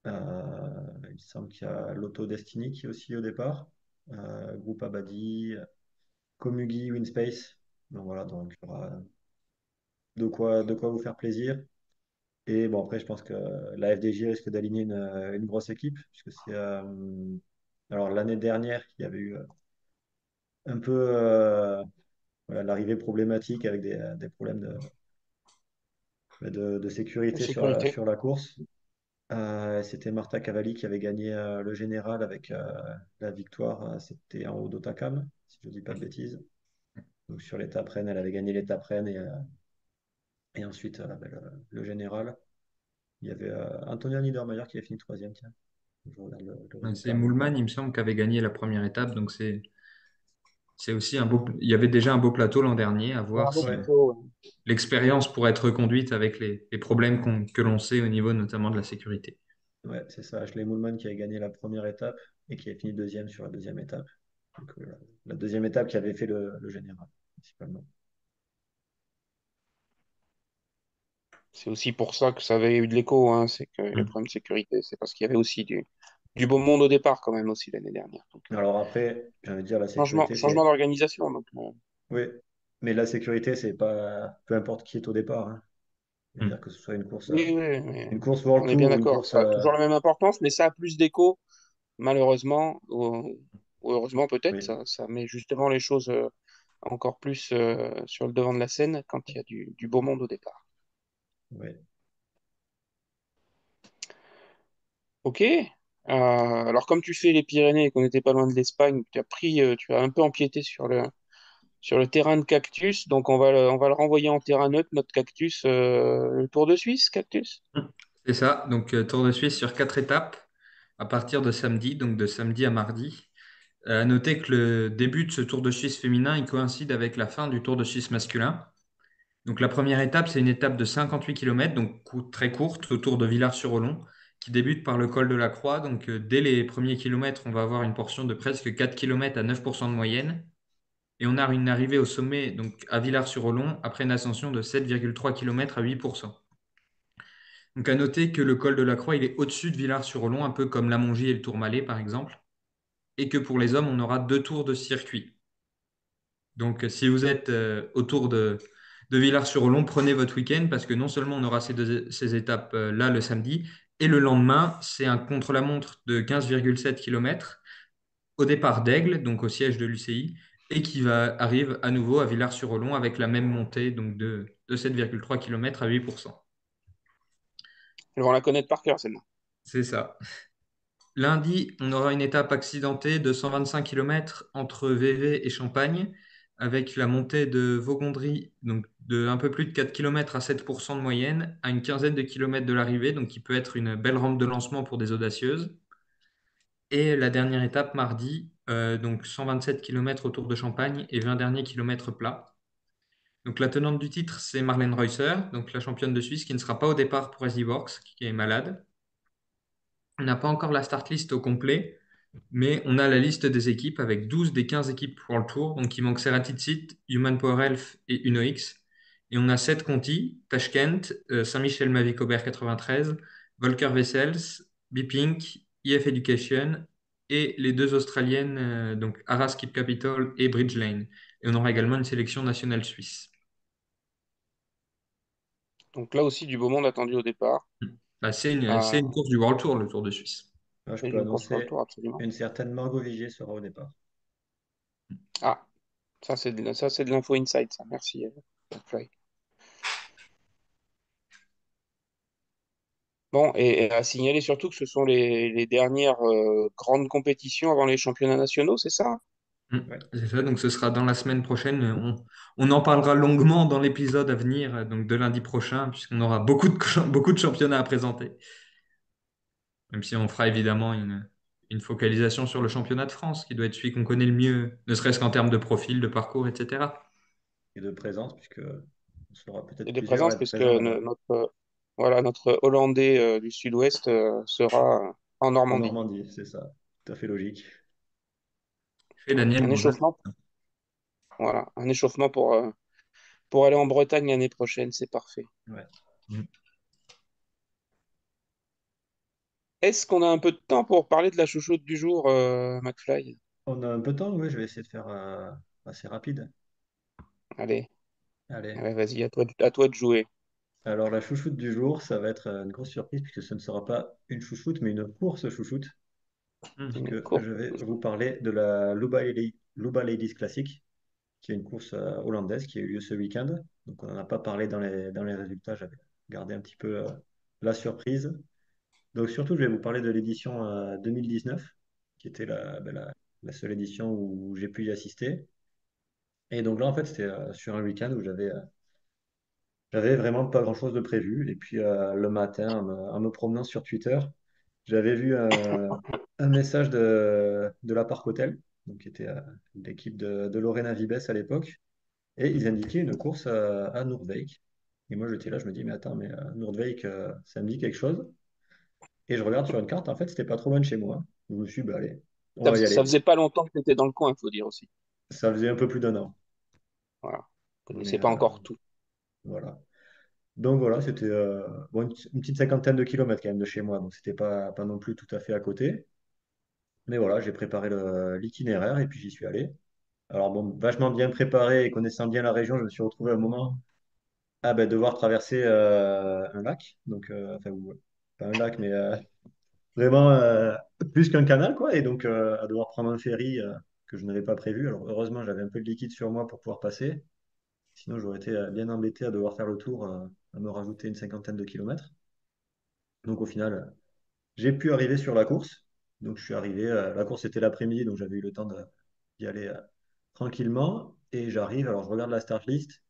Il me semble qu'il y a l'Auto Destiny qui est aussi au départ, Groupe Abadi, Komugi, Winspace. Donc voilà, donc il y aura de quoi vous faire plaisir. Et bon, après, je pense que la FDJ risque d'aligner une grosse équipe, puisque c'est. Alors, l'année dernière, il y avait eu un peu. voilà, l'arrivée problématique avec des problèmes de de sécurité sécurité. sur la course. C'était Marta Cavalli qui avait gagné le général avec la victoire. C'était en haut d'Otakam, si je ne dis pas de bêtises. Donc sur l'étape Rennes, elle avait gagné l'étape Rennes et ensuite le général. Il y avait Antonia Niedermayer qui a fini troisième, tiens. Je regarde le Ouais, c'est résultat en même Moulman, temps. il me semble, qui avait gagné la première étape. Donc c'est aussi un beau. Il y avait déjà un beau plateau l'an dernier. À C'est un voir beau si Ouais, plateau, ouais. l'expérience pourrait être reconduite avec les problèmes que l'on sait au niveau notamment de la sécurité. ouais, c'est ça. Ashley Moolman qui a gagné la première étape et qui a fini deuxième sur la deuxième étape. Donc, la deuxième étape qui avait fait le général, principalement. C'est aussi pour ça que ça avait eu de l'écho, hein, c'est que les Mm. problèmes de sécurité, c'est parce qu'il y avait aussi du beau monde au départ quand même aussi l'année dernière. Donc, Alors après, j'ai envie de dire, la changement, sécurité, changement c'est... d'organisation. Donc, Oui, mais la sécurité, c'est pas... Peu importe qui est au départ, hein. Mm. C'est-à-dire que ce soit oui, oui, mais une course World on est bien Tour ou une d'accord. course... Ça a toujours la même importance, mais ça a plus d'écho, malheureusement, ou heureusement peut-être, oui, ça met justement les choses encore plus sur le devant de la scène quand il y a du beau monde au départ. oui. Ok. Alors comme tu fais les Pyrénées et qu'on n'était pas loin de l'Espagne, tu as un peu empiété sur le terrain de Cactus, donc on va le renvoyer en terrain neutre, notre Cactus, le Tour de Suisse, Cactus. Mm. C'est ça. Donc Tour de Suisse sur 4 étapes à partir de samedi, donc de samedi à mardi. À noter que le début de ce Tour de Suisse féminin, il coïncide avec la fin du Tour de Suisse masculin. Donc la première étape, c'est une étape de 58 km, donc très courte, autour de Villars-sur-Olon, qui débute par le col de la Croix. Donc dès les premiers kilomètres, on va avoir une portion de presque 4 km à 9% de moyenne. Et on a une arrivée au sommet, donc à Villars-sur-Olon, après une ascension de 7,3 km à 8%. Donc à noter que le col de la Croix, il est au-dessus de Villars-sur-Olon, un peu comme la Mongie et le Tourmalet, par exemple. Et que pour les hommes, on aura 2 tours de circuit. Donc, si vous êtes autour de Villars-sur-Olon, prenez votre week-end parce que non seulement on aura ces étapes-là le samedi, et le lendemain, c'est un contre-la-montre de 15,7 km au départ d'Aigle, donc au siège de l'UCI, et qui arrive à nouveau à Villars-sur-Olon avec la même montée donc de 7,3 km à 8%. Elles vont la connaître par cœur, celle-là. C'est ça. Lundi, on aura une étape accidentée de 125 km entre Vevey et Champagne, avec la montée de Vaugondry, donc de un peu plus de 4 km à 7% de moyenne, à une quinzaine de kilomètres de l'arrivée, donc qui peut être une belle rampe de lancement pour des audacieuses. Et la dernière étape, mardi, donc 127 km autour de Champagne et 20 derniers kilomètres plats. Donc la tenante du titre, c'est Marlène Reusser, donc la championne de Suisse, qui ne sera pas au départ pour SDWorks, qui est malade. On n'a pas encore la start list au complet, mais on a la liste des équipes avec 12 des 15 équipes pour le tour. Donc il manque Ceratizit, Human Power Health et UnoX. Et on a 7 contis, Tashkent, Saint-Michel Mavic Aubert 93, Volker Wessels, Bpink, IF Education et les deux Australiennes, donc Aras Keep Capital et Bridge Lane. Et on aura également une sélection nationale suisse. Donc là aussi, du beau monde attendu au départ. Bah, c'est une Ah, course du World Tour, le Tour de Suisse. Là, je c'est peux une course sur le annoncer tour, absolument. une certaine Margot Vigier sera au départ. Ah, ça, c'est de l'info inside, ça. Merci, Fly. Bon, et à signaler surtout que ce sont les dernières grandes compétitions avant les championnats nationaux, c'est ça? Mm. Ouais. C'est ça, donc ce sera dans la semaine prochaine. On en parlera longuement dans l'épisode à venir, donc de lundi prochain, puisqu'on aura beaucoup de championnats à présenter. Même si on fera évidemment une focalisation sur le championnat de France, qui doit être celui qu'on connaît le mieux, ne serait-ce qu'en termes de profil, de parcours, etc. Et de présence, puisque on sera Et peut-être de plusieurs à présence, être puisque présents là-bas. notre Hollandais du Sud-Ouest sera en En Normandie. Normandie, c'est ça. Tout à fait logique. Et Daniel Un Morin. échauffement, voilà, un échauffement pour aller en Bretagne l'année prochaine, c'est parfait. Ouais. Mm. Est-ce qu'on a un peu de temps pour parler de la chouchoute du jour, McFly? On a un peu de temps, oui, je vais essayer de faire assez rapide. Allez, Allez. ouais, vas-y, à toi de jouer. Alors, la chouchoute du jour, ça va être une grosse surprise puisque ce ne sera pas une chouchoute, mais une course chouchoute, Mm. puisque Une je courte. vais vous parler de la Luba Ladies Classic. qui est une course hollandaise qui a eu lieu ce week-end. Donc on n'en a pas parlé dans les résultats, j'avais gardé un petit peu la surprise. Donc surtout, je vais vous parler de l'édition 2019, qui était la seule édition où j'ai pu y assister. Et donc là, en fait, c'était sur un week-end où j'avais vraiment pas grand-chose de prévu. Et puis le matin, en me promenant sur Twitter, j'avais vu un message de la Parc Hôtel, donc qui était l'équipe de Lorena Vibes à l'époque, et ils indiquaient une course à Noordwijk. Et moi, j'étais là, je me dis, mais attends, mais Noordwijk, ça me dit quelque chose. Et je regarde sur une carte, en fait, c'était pas trop loin de chez moi. Je me suis dit, bah allez, on va y Ça aller. faisait pas longtemps que tu étais dans le coin, il faut dire aussi. Ça faisait un peu plus d'un an. Voilà. Vous Mais connaissez pas encore tout. voilà. Donc voilà, c'était bon, une petite cinquantaine de kilomètres quand même de chez moi, donc c'était pas non plus tout à fait à côté. Mais voilà, j'ai préparé l'itinéraire et puis j'y suis allé. Alors bon, vachement bien préparé et connaissant bien la région, je me suis retrouvé à un moment à ben, devoir traverser un lac. Donc, enfin, pas un lac, mais vraiment plus qu'un canal, quoi. Et donc à devoir prendre un ferry que je n'avais pas prévu. Alors heureusement, j'avais un peu de liquide sur moi pour pouvoir passer. Sinon, j'aurais été bien embêté à devoir faire le tour, à me rajouter une cinquantaine de kilomètres. Donc au final, j'ai pu arriver sur la course. Donc je suis arrivé, la course était l'après-midi, donc j'avais eu le temps d'y aller tranquillement. Et j'arrive, alors je regarde la start list.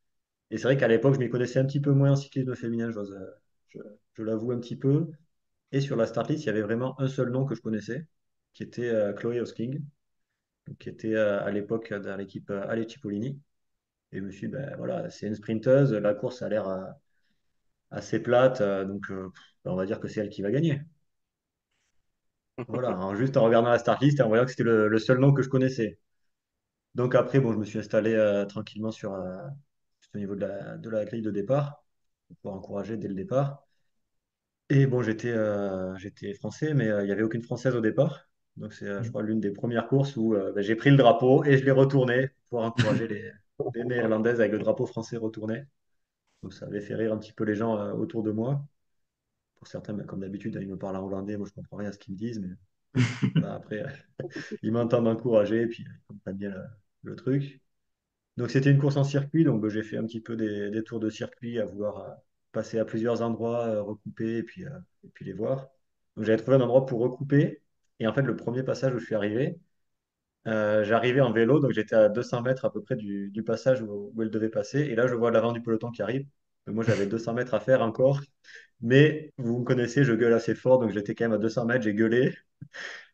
Et c'est vrai qu'à l'époque, je m'y connaissais un petit peu moins en cyclisme féminin, je, je l'avoue un petit peu. Et sur la start list, il y avait vraiment un seul nom que je connaissais, qui était Chloé Hosking, donc qui était à l'époque dans l'équipe Ale Cipollini. Et je me suis dit, ben, voilà, c'est une sprinteuse, la course a l'air assez plate, donc on va dire que c'est elle qui va gagner. Voilà, alors juste en regardant la start list et en voyant que c'était le seul nom que je connaissais. Donc après, bon, je me suis installé tranquillement juste au niveau de la grille de départ pour encourager dès le départ. Et bon, j'étais français, mais il n'y avait aucune française au départ. Donc c'est, je crois, l'une des premières courses où ben, j'ai pris le drapeau et je l'ai retourné pour encourager les Néerlandaises avec le drapeau français retourné. Donc ça avait fait rire un petit peu les gens autour de moi. Pour certains, ben, comme d'habitude, ils me parlent en hollandais, moi je comprends rien à ce qu'ils me disent, mais voilà, après, ils m'entendent m'encourager et puis ils comprennent bien le truc. Donc c'était une course en circuit, donc j'ai fait un petit peu des tours de circuit à vouloir passer à plusieurs endroits, recouper et puis les voir. Donc j'avais trouvé un endroit pour recouper. Et en fait, le premier passage où je suis arrivé, j'arrivais en vélo, donc j'étais à 200 mètres à peu près du passage où elle devait passer. Et là, je vois l'avant du peloton qui arrive. Donc, moi, j'avais 200 mètres à faire encore. Mais vous me connaissez, je gueule assez fort, donc j'étais quand même à 200 mètres, j'ai gueulé.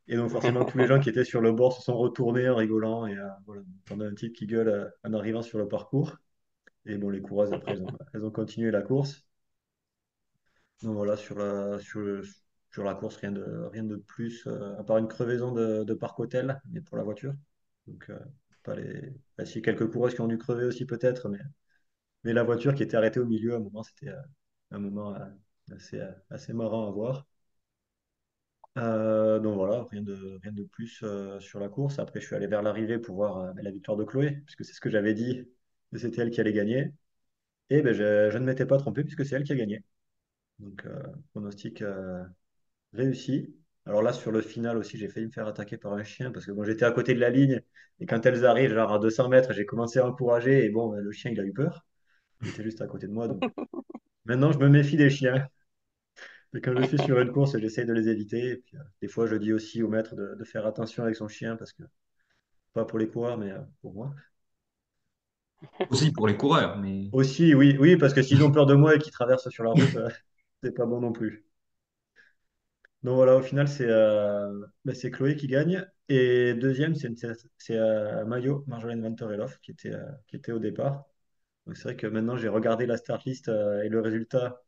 Et donc forcément, tous les gens qui étaient sur le bord se sont retournés en rigolant. Et voilà, on a un type qui gueule en arrivant sur le parcours. Et bon, les coureuses, après, elles ont continué la course. Donc voilà, sur la course, rien de plus, à part une crevaison de parc hôtel, mais pour la voiture. Donc, pas les... bah, si, quelques coureuses qui ont dû crever aussi peut-être, mais la voiture qui était arrêtée au milieu, à un moment, c'était un moment assez marrant à voir. Donc voilà, rien de plus sur la course. Après, je suis allé vers l'arrivée pour voir la victoire de Chloé, puisque c'est ce que j'avais dit, que c'était elle qui allait gagner. Et ben, je ne m'étais pas trompé, puisque c'est elle qui a gagné. Donc, pronostic réussi. Alors là, sur le final aussi, j'ai failli me faire attaquer par un chien, parce que bon, j'étais à côté de la ligne, et quand elles arrivent, genre à 200 mètres, j'ai commencé à encourager, et bon, ben, le chien, il a eu peur. Il était juste à côté de moi, donc maintenant, je me méfie des chiens. Et quand je suis sur une course, j'essaye de les éviter. Et puis, des fois, je dis aussi au maître de faire attention avec son chien, parce que pas pour les coureurs, mais pour moi. Aussi pour les coureurs, mais Aussi, oui, oui, parce que s'ils ont peur de moi et qu'ils traversent sur la route, c'est pas bon non plus. Donc voilà, au final, ben, c'est Chloé qui gagne. Et deuxième, c'est Mayo, Marjolaine Van Tereloof, qui était au départ. Donc c'est vrai que maintenant, j'ai regardé la start list et le résultat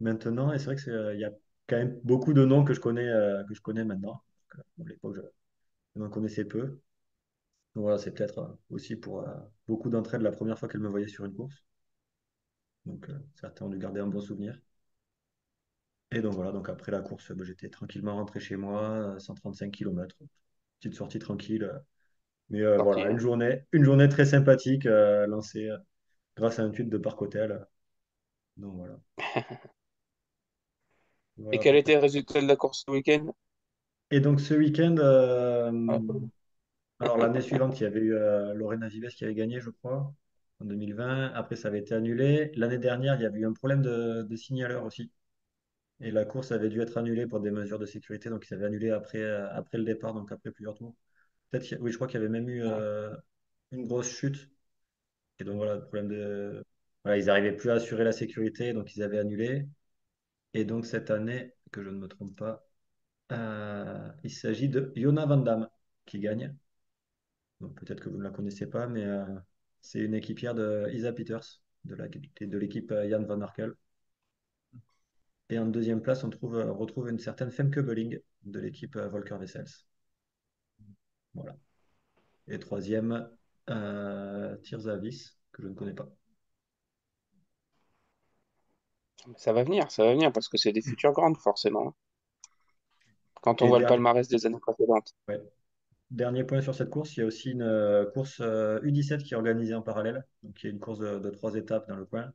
maintenant. Et c'est vrai que il y a quand même beaucoup de noms que je connais maintenant. Bon, à l'époque, je m'en connaissais peu. Donc voilà, c'est peut-être aussi pour beaucoup d'entre elles la première fois qu'elles me voyaient sur une course. Donc certains ont dû garder un bon souvenir. Et donc voilà, donc après la course, bah, j'étais tranquillement rentré chez moi, 135 km. Petite sortie tranquille. Mais voilà, Tranquille. une journée très sympathique lancée grâce à un tweet de Parc Hôtel. Donc voilà, Et voilà quel pour était cette le course. résultat de la course ce week-end? Et donc ce week-end, Alors, l'année suivante, il y avait eu Lorena Vives qui avait gagné, je crois, en 2020. Après, ça avait été annulé. L'année dernière, il y avait eu un problème de signaleur aussi. Et la course avait dû être annulée pour des mesures de sécurité. Donc, ils avaient annulé après le départ, donc après plusieurs tours. Peut-être, oui, je crois qu'il y avait même eu une grosse chute. Et donc, voilà, le problème de. Voilà, ils n'arrivaient plus à assurer la sécurité, donc ils avaient annulé. Et donc, cette année, que je ne me trompe pas, il s'agit de Jona Van Damme qui gagne. Donc, peut-être que vous ne la connaissez pas, mais c'est une équipière de Isa Peters, de l'équipe Jan Van Arkel. Et en deuxième place, on retrouve une certaine Femke Beuling de l'équipe Volker Wessels. Voilà. Et troisième, Tirza Wyss, que je ne connais pas. Ça va venir, parce que c'est des futures grandes, forcément. Quand on Et voit le palmarès des années précédentes. ouais. Dernier point sur cette course, il y a aussi une course U17 qui est organisée en parallèle. Donc, il y a une course de 3 étapes dans le coin,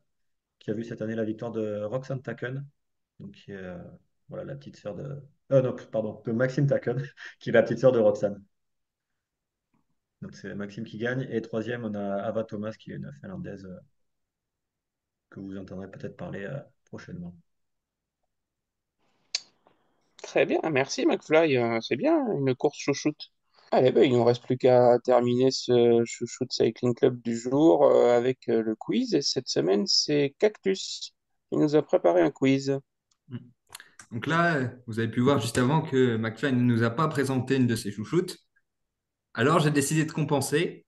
qui a vu cette année la victoire de Roxanne Taken, donc qui est voilà, la petite sœur de. Non, pardon, de Maxime Taken, qui est la petite sœur de Roxane. Donc c'est Maxime qui gagne. Et troisième, on a Ava Thomas, qui est une Finlandaise que vous entendrez peut-être parler prochainement. Très bien, merci McFly. C'est bien, une course chouchoute. Allez, ben, il ne nous reste plus qu'à terminer ce chouchoute Cycling Club du jour avec le quiz. Et cette semaine, c'est Cactus. Il nous a préparé un quiz. Donc là, vous avez pu voir juste avant que McFly ne nous a pas présenté une de ses chouchoutes. Alors, j'ai décidé de compenser.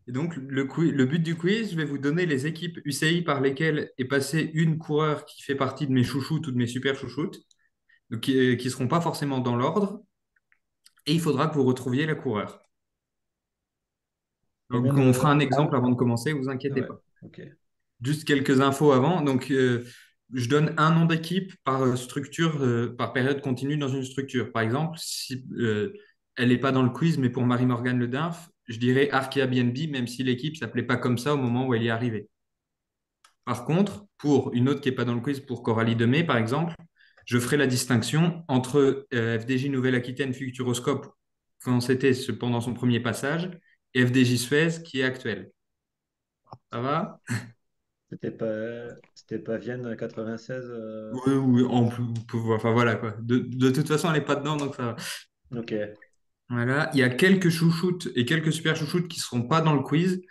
Et donc, le but du quiz, je vais vous donner les équipes UCI par lesquelles est passé une coureur qui fait partie de mes chouchoutes ou de mes super chouchoutes, donc qui ne seront pas forcément dans l'ordre. Et il faudra que vous retrouviez la coureur. Combien Donc, on fera de. un Ah, exemple avant de commencer, vous ah inquiétez ouais, pas. ok. Juste quelques infos avant. Donc, je donne un nom d'équipe par structure, par période continue dans une structure. Par exemple, si elle n'est pas dans le quiz, mais pour Marie-Morgane Le Dinf, je dirais Arkea BNB, même si l'équipe ne s'appelait pas comme ça au moment où elle y est arrivée. Par contre, pour une autre qui n'est pas dans le quiz, pour Coralie Demey, par exemple, je ferai la distinction entre FDJ Nouvelle-Aquitaine Futuroscope, quand c'était pendant son premier passage, et FDJ Suez, qui est actuel. Ça va? C'était pas Vienne 96. Oui, oui, enfin voilà quoi. De toute façon, elle n'est pas dedans, donc ça va. Ok. Voilà. Il y a quelques chouchoutes et quelques super chouchoutes qui ne seront pas dans le quiz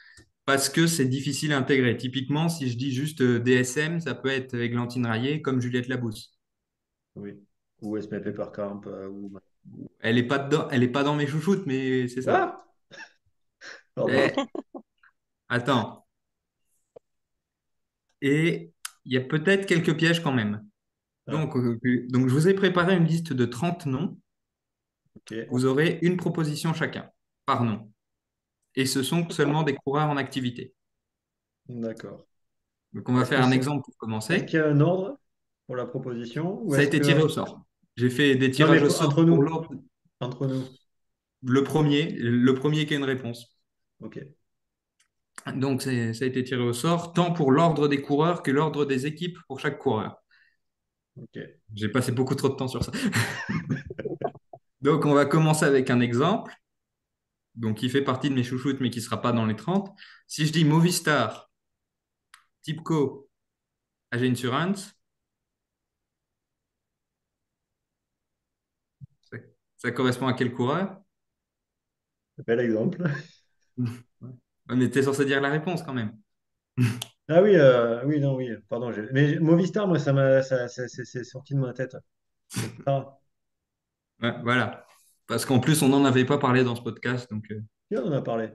parce que c'est difficile à intégrer. Typiquement, si je dis juste DSM, ça peut être Églantine Rayet comme Juliette Labousse. Oui. Ou Esme Peppercamp. Elle n'est pas dedans, elle est pas dans mes chouchoutes, mais c'est ça. Ah! Pardon. Eh, attends. Et il y a peut-être quelques pièges quand même. Ah, Donc, je vous ai préparé une liste de 30 noms. ok. Vous aurez une proposition chacun par nom. Et ce sont seulement des coureurs en activité. D'accord. Donc, on va Est-ce faire que un c'est, exemple pour est-ce commencer. qu'il y a un ordre pour la proposition ou Ça a est-ce été que tiré au sort. J'ai fait des non mais tirages au sort entre pour nous, l'ordre. entre nous. Le premier qui a une réponse. Ok. Donc, ça a été tiré au sort, tant pour l'ordre des coureurs que l'ordre des équipes pour chaque coureur. Ok. J'ai passé beaucoup trop de temps sur ça. Donc, on va commencer avec un exemple, donc qui fait partie de mes chouchoutes, mais qui ne sera pas dans les 30. Si je dis Movistar, Tipco, AG Insurance, ça, ça correspond à quel coureur? Bel exemple. Ouais, mais tu es censé dire la réponse quand même. Ah oui, oui, non, oui, pardon. Mais Movistar, moi, c'est sorti de ma tête. C'est ça. Ouais, voilà. Parce qu'en plus, on n'en avait pas parlé dans ce podcast. Donc, Qui on en a parlé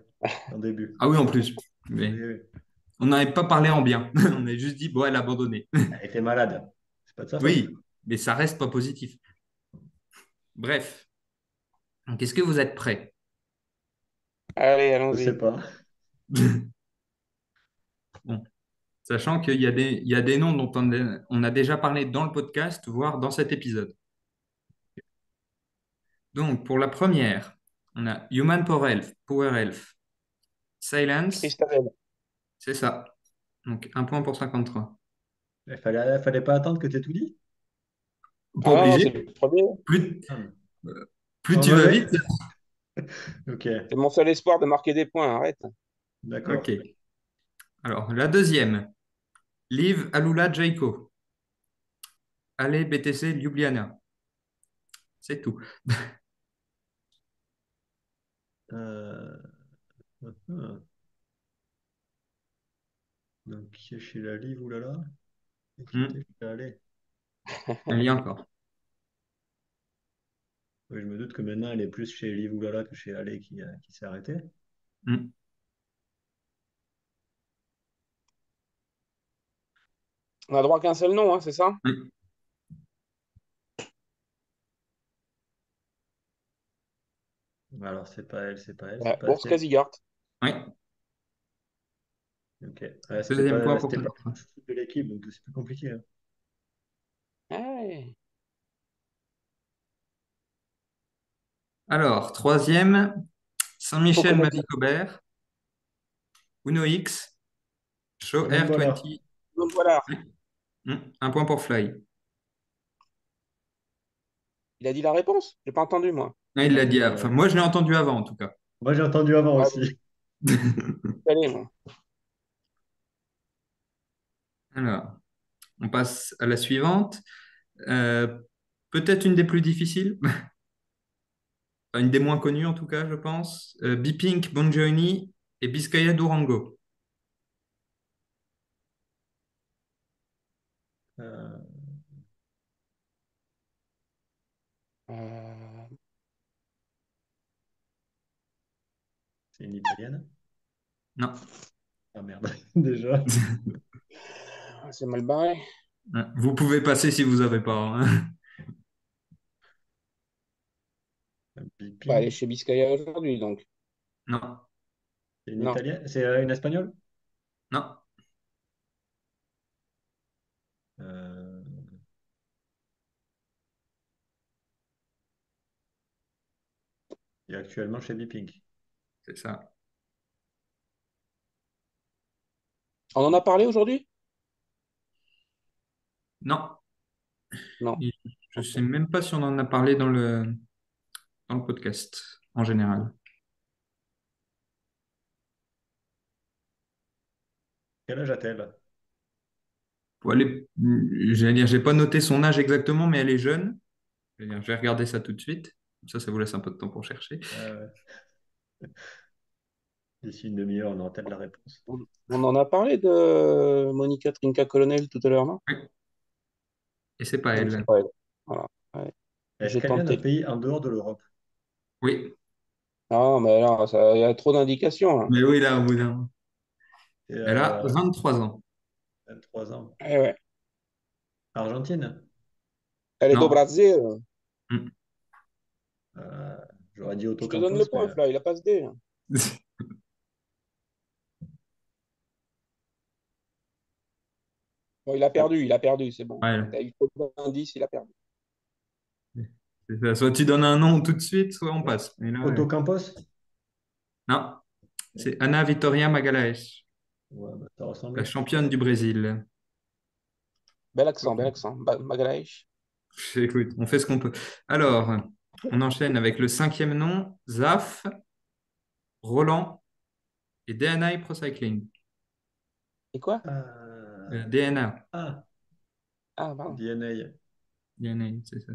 en début. ah oui, en plus. Oui, Mais oui. on n'avait pas parlé en bien. On a juste dit, bon, elle a abandonné. Elle était malade. C'est pas de sa faute. Oui, mais ça reste pas positif. Bref. Donc, est-ce que vous êtes prêts? Allez, Je sais allons-y. pas. Bon, sachant qu'il y a des noms dont on a déjà parlé dans le podcast, voire dans cet épisode. Donc, pour la première, on a Human Power Health, Silence, Christabel. c'est ça. Donc, un point pour 53. Il fallait pas attendre que tu aies tout dit. Pas Ah non, obligé. c'est le premier. Plus, Ah, plus on tu vas m'avait, vite. Ok, C'est mon seul espoir de marquer des points, arrête. Ok. d'accord. Alors, la deuxième. Liv Alula Jaiko. Allez, BTC Ljubljana. C'est tout. Euh, donc, qui est chez la Live, oulala, et qui était Hmm. chez Allez. Il y a encore. Oui, je me doute que maintenant, elle est plus chez Live, oulala, que chez Allez qui s'est arrêtée. Hmm. On a droit qu'à un seul nom, hein, c'est ça? Hmm. Alors, c'est pas elle, c'est pas elle, c'est Ouais, pas... Urs Kazigart. Oui. Ok. Ouais, Deuxième point pour c'était toi. pas le chouchou de l'équipe, donc c'est plus compliqué, hein. Ouais. Alors, troisième. Saint-Michel Pocomotive. Marie-Cobert. Uno X. Show Simone Air Bollard. 20. Donc voilà. Hmm. Un point pour Fly. Il a dit la réponse? J'ai pas entendu, moi. Ah, il Ah, l'a dit. Enfin, moi, je l'ai entendu avant, en tout cas. moi, j'ai entendu avant Ouais, aussi. allez, moi. Alors, on passe à la suivante. Euh, Peut-être une des plus difficiles. Enfin, une des moins connues, en tout cas, je pense. B-Pink, Bon Journey et Biscaya Durango. Euh, Euh, c'est une italienne. Non. Ah merde, déjà. c'est mal barré. Vous pouvez passer si vous n'avez pas, hein. Bah, elle est Beeping. chez Biscaya aujourd'hui, donc. Non. C'est une Non. italienne. C'est une espagnole? Non. Euh, il est actuellement chez Beeping. C'est ça. On en a parlé aujourd'hui? Non. Non. Et je ne Ok. sais même pas si on en a parlé dans le podcast, en général. Quel âge a-t-elle? Bon, j'allais dire, j'ai pas noté son âge exactement, mais elle est jeune. Je vais regarder ça tout de suite. Comme ça vous laisse un peu de temps pour chercher. Ouais. D'ici une demi-heure, on aura peut-être la réponse. On en a parlé de Monica Trinca-Colonel tout à l'heure, non? Oui. Et c'est pas Donc, c'est elle. pas elle. Voilà. Ouais. Est-ce J'ai qu'elle vient d'un tenté. pays en dehors de l'Europe? Oui. Non, mais là, il y a trop d'indications, là. Mais oui, là, au bout d'un. Et, Elle a 23 ans. 23 ans. Eh ouais. Argentine? Elle est au Non. Brésil. Hmm. Euh, j'aurais dit Otto Je te donne Campos, le mais point, là. Il a pas ce dé. Bon, il a perdu, c'est bon. Ouais, T'as eu trop d'indices, il a perdu. c'est ça. Soit tu donnes un nom tout de suite, soit on passe. Et là, Otto ouais. Campos? Non, c'est Ana Vitória Magalhães, Ouais, bah, ça la ressemblait. championne du Brésil. Bel accent, bel Ok. accent. Magalhaes. Écoute, on fait ce qu'on peut. Alors, on enchaîne avec le cinquième nom, Zaf, Roland et DNA Pro Cycling. Et quoi? DNA, Ah, Ah, pardon. DNA. DNA, c'est ça.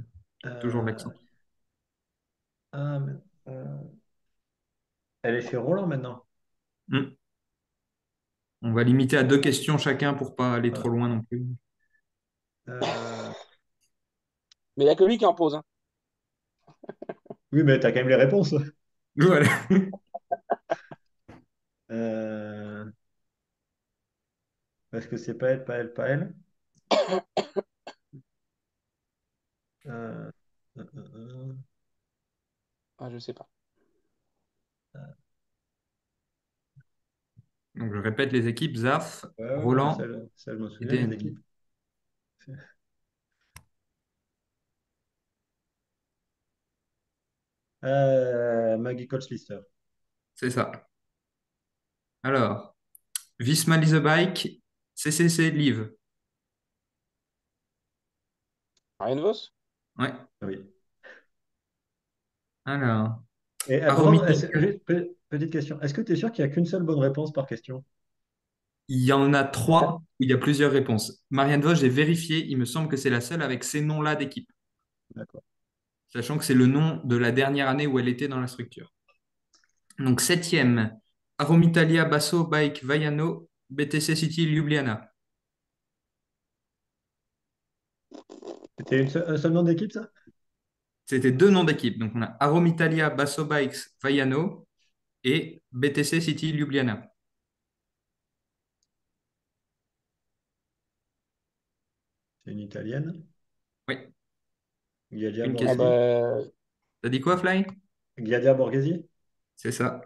Toujours Euh, l'accent. ah, mais, euh, elle est chez Roland maintenant. Hmm. On va limiter à deux questions chacun pour pas aller trop Ah. loin non plus. Euh, Mais il n'y a que lui qui en pose, hein. oui, mais t'as quand même les réponses. Voilà. Euh, Parce que c'est pas elle, pas elle, pas elle. Euh, euh, euh, Ah, je sais pas. Donc je répète les équipes, Zaf, ouais, ouais, ouais, Roland ça, je me et souviens, les DNA. équipes. Maggie Colslister. C'est ça. Alors, Visma Lease a Bike, CCC Live. Rien de vos? Ouais. Oui. Alors, Et par contre, Aromitalia. petite question, est-ce que tu es sûr qu'il n'y a qu'une seule bonne réponse par question? Il y en a trois où il y a plusieurs réponses. Marianne Vos, j'ai vérifié, il me semble que c'est la seule avec ces noms-là d'équipe, D'accord. sachant que c'est le nom de la dernière année où elle était dans la structure. Donc, septième, Aromitalia Basso Bike Vaiano, BTC City Ljubljana. C'était un seul nom d'équipe, ça? C'était deux noms d'équipe. Donc, on a Aromitalia Basso Bikes Vaiano et BTC City Ljubljana. C'est une italienne. Oui, Giadia une Ah question. Borghesi. bah, T'as dit quoi, Fly? Giadia Borghesi? C'est ça.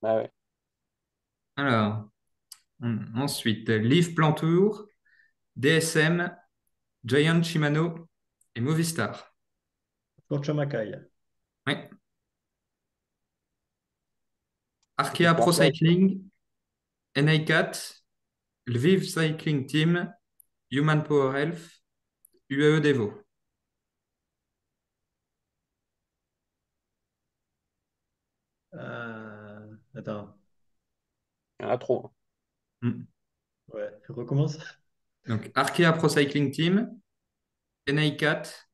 bah ouais. Alors, ensuite, Liv Plantour, DSM, Giant Shimano et Movistar. Kurchamakai. Oui. J'y Arkea Pro pense pas. Cycling, NA4, Lviv Cycling Team, Human Power Health, UAE Devo. Attends. Il y en a trop. Hmm. Ouais, recommence. Donc, Arkea Pro Cycling Team, NA4,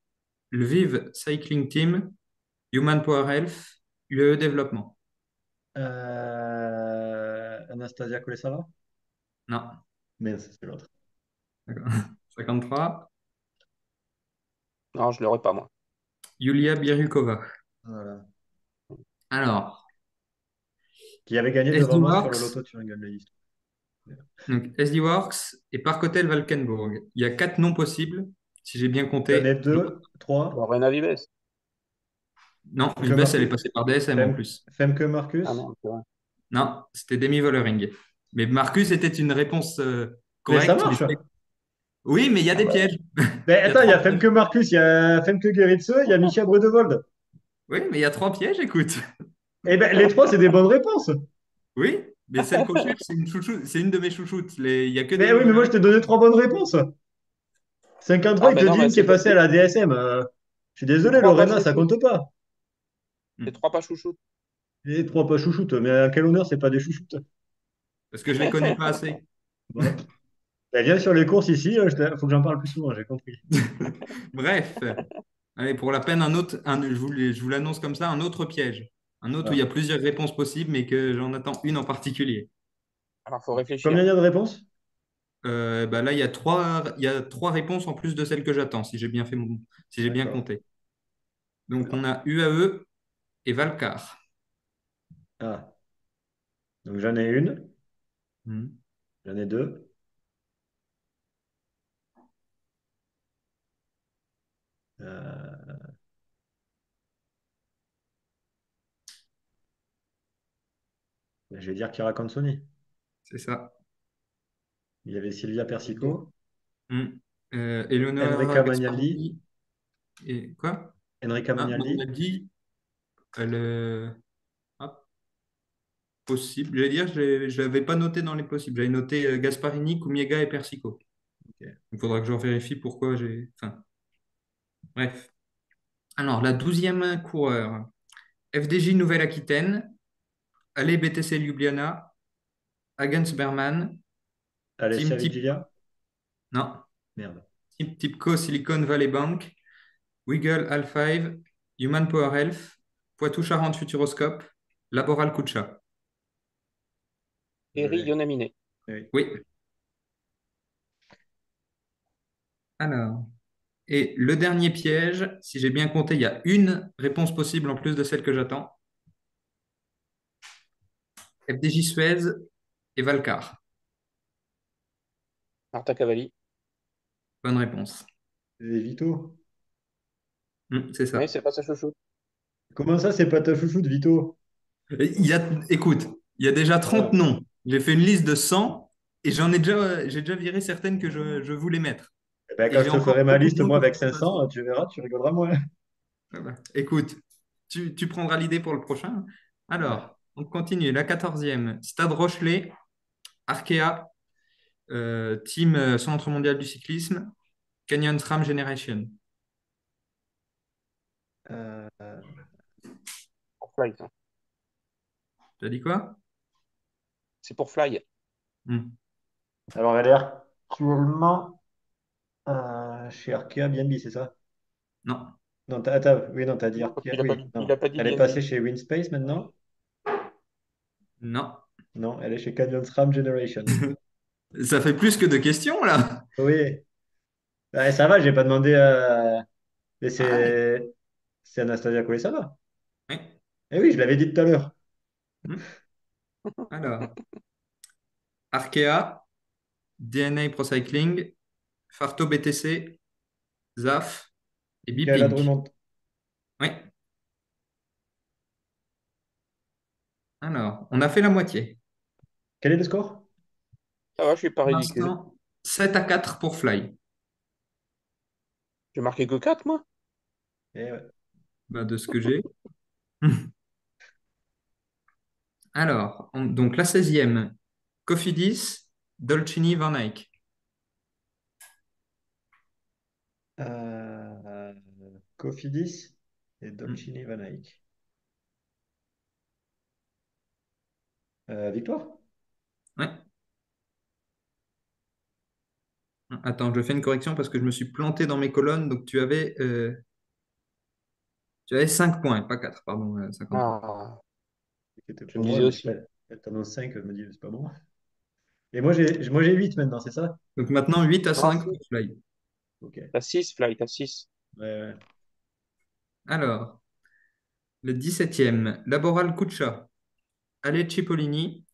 Lviv Cycling Team, Human Power Health, UAE Développement. Anastasia Kolesava? Non. Mince, c'est l'autre. D'accord. 53. Non, je l'aurais pas, moi. Yulia Biryukova. Voilà. Alors, Qui avait gagné devant SD moi sur le Works, loto Thuringon List. donc SD Works et Parkhotel Valkenburg. Il y a quatre noms possibles, si j'ai bien J'en ai compté. deux, trois. Lorena Vives. Non, Que Vives, elle est Marcus. passée par DSM en plus. Femke Ah Marcus. merde, c'est vrai. Non, c'était Demi Vollering. Mais Marcus était une réponse Mais ça correcte. marche. Oui, mais il y a Ah des bah, pièges. Mais Il y a attends, il y trois a Femke pièges. Marcus, il y a Femke Gerritse, il y a Micha Bredevold. Oui, mais il y a trois pièges, écoute. Eh ben, les trois, c'est des bonnes réponses. Oui, mais celle qu'on cherche, c'est une chouchou, c'est une de mes chouchoutes. Il y a que Mais Demi oui, mais moi, Vollering. je t'ai donné trois bonnes réponses. 53, ah il bah te non, dit bah, une qui est passée à la DSM. Je suis c'est désolé, trois pas Lorena, ça chouchoute. compte pas. C'est Hmm. trois pas chouchoute. Les trois pas chouchoutes, mais à quel honneur, c'est pas des chouchoutes. Parce que je les connais pas assez. Voilà. Elle vient sur les courses ici, faut que j'en parle plus souvent, j'ai compris. Bref, allez, pour la peine, je vous l'annonce comme ça, un autre piège. Un autre où il y Ah. a plusieurs réponses possibles, mais que j'en attends une en particulier. Alors, faut réfléchir. Combien il y a de réponses? Bah là, il y a trois réponses en plus de celles que j'attends, si j'ai bien D'accord. compté. Donc, on a UAE et Valcar. Ah. Donc j'en ai une, Mhm. j'en ai deux. Euh, je vais dire Kira Consoni. C'est ça. Il y avait Sylvia Bien. Persico, Eleonora Enrica Magnaldi, Gasparini et quoi? Enrica Ah, non, on a Magnaldi. dit ah, possible. J'allais dire, je l'avais pas noté dans les possibles. J'avais noté Gasparini, Kumiega et Persico. Ok. Il faudra que je vérifie pourquoi j'ai. Enfin, bref. Alors, la 12e coureur. FDJ Nouvelle-Aquitaine, Allez BTC Ljubljana, Agence Berman, Team Alessia Tip. Vigilia. Non. Merde. Team Tipco Silicon Valley Bank, Wiggle Al5, Human Power Health, Poitou-Charentes Futuroscope, Laboral Kucha. Je Eri l'ai. Yonamine. Oui. Oui. Alors. Et le dernier piège, si j'ai bien compté, il y a une réponse possible en plus de celle que j'attends. FDJ Suez et Valcar. Marta Cavalli. Bonne réponse. Et Vito. C'est Oui, ça. c'est pas sa chouchoute. Comment ça, c'est pas ta chouchoute, Vito? Écoute, il y a déjà 30 Ah. noms. J'ai fait une liste de 100 et j'ai déjà viré certaines que je voulais mettre. Eh ben, Et quand j'ai je te encore ferai ma beaucoup de liste, noms moi, qu'il faut avec que je fasse. 500, tu verras, tu rigoleras moins. Voilà. Écoute, tu prendras l'idée pour le prochain. Ouais. Alors, on continue. La 14e, Stade Rochelet, Arkea, Team Centre mondial du cyclisme, Canyon SRAM Generation. Euh, Fly, ça. Tu as dit quoi? C'est pour Fly. Hmm. Alors, elle est actuellement chez Arkea BNB, c'est ça? Non, Non, oui, non, t'as dit Non, parce Arkea. qu'il a pas Oui, dit, il non. a pas dit Elle est BNB. passée chez Winspace maintenant? non. Non, elle est chez Canyon SRAM Generation. Ça fait plus que deux questions là. Oui. Ouais, ça va, j'ai pas demandé. Mais Ah ouais. c'est Anastasia Kolesava. Ouais. Eh oui, je l'avais dit tout à l'heure. Hmm. Alors, Arkea, DNA Procycling, Farto BTC, ZAF et Michaela Bipink. Drummond. Oui. Alors, on a fait la moitié. Quel est le score? Ça va, je suis pas Pour ridicule. l'instant, 7-4 pour Fly. J'ai marqué que 4 moi. Eh ouais. Bah, de ce que j'ai. Alors, donc la 16e, Cofidis, Dolcini, Van Eyck. Euh, Cofidis et Hmm. Dolcini Van Eyck. Victoire? Ouais. Attends, je fais une correction parce que je me suis planté dans mes colonnes. Donc tu avais 5 points, pas 4, pardon, 50 points. Ah, C'était je pour me moi, disais mais aussi. elle t'annonce 5, je me dis, c'est pas bon. Et moi j'ai 8 maintenant, c'est ça? Donc maintenant, 8 à Non, 5 si. pour Fly. Ok. Ouais, T'as 6, Fly, t'as 6. ouais. Alors, le 17e, Laboral Kucha, Ale Cipollini,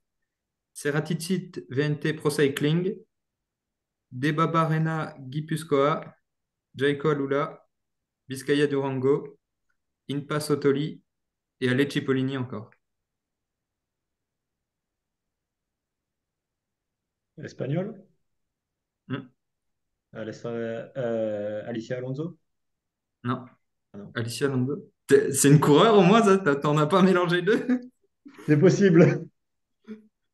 Ceratizit VNT Pro Cycling, Debabarena Gipuzkoa, Jaiko Alula, Biscaya Durango, Inpa Sotoli et Ale Cipollini encore. Espagnol? Hmm. Alicia Alonso? Non, Ah non. Alicia Londo. C'est une coureur au moins, ça? T'en as pas mélangé deux? C'est possible.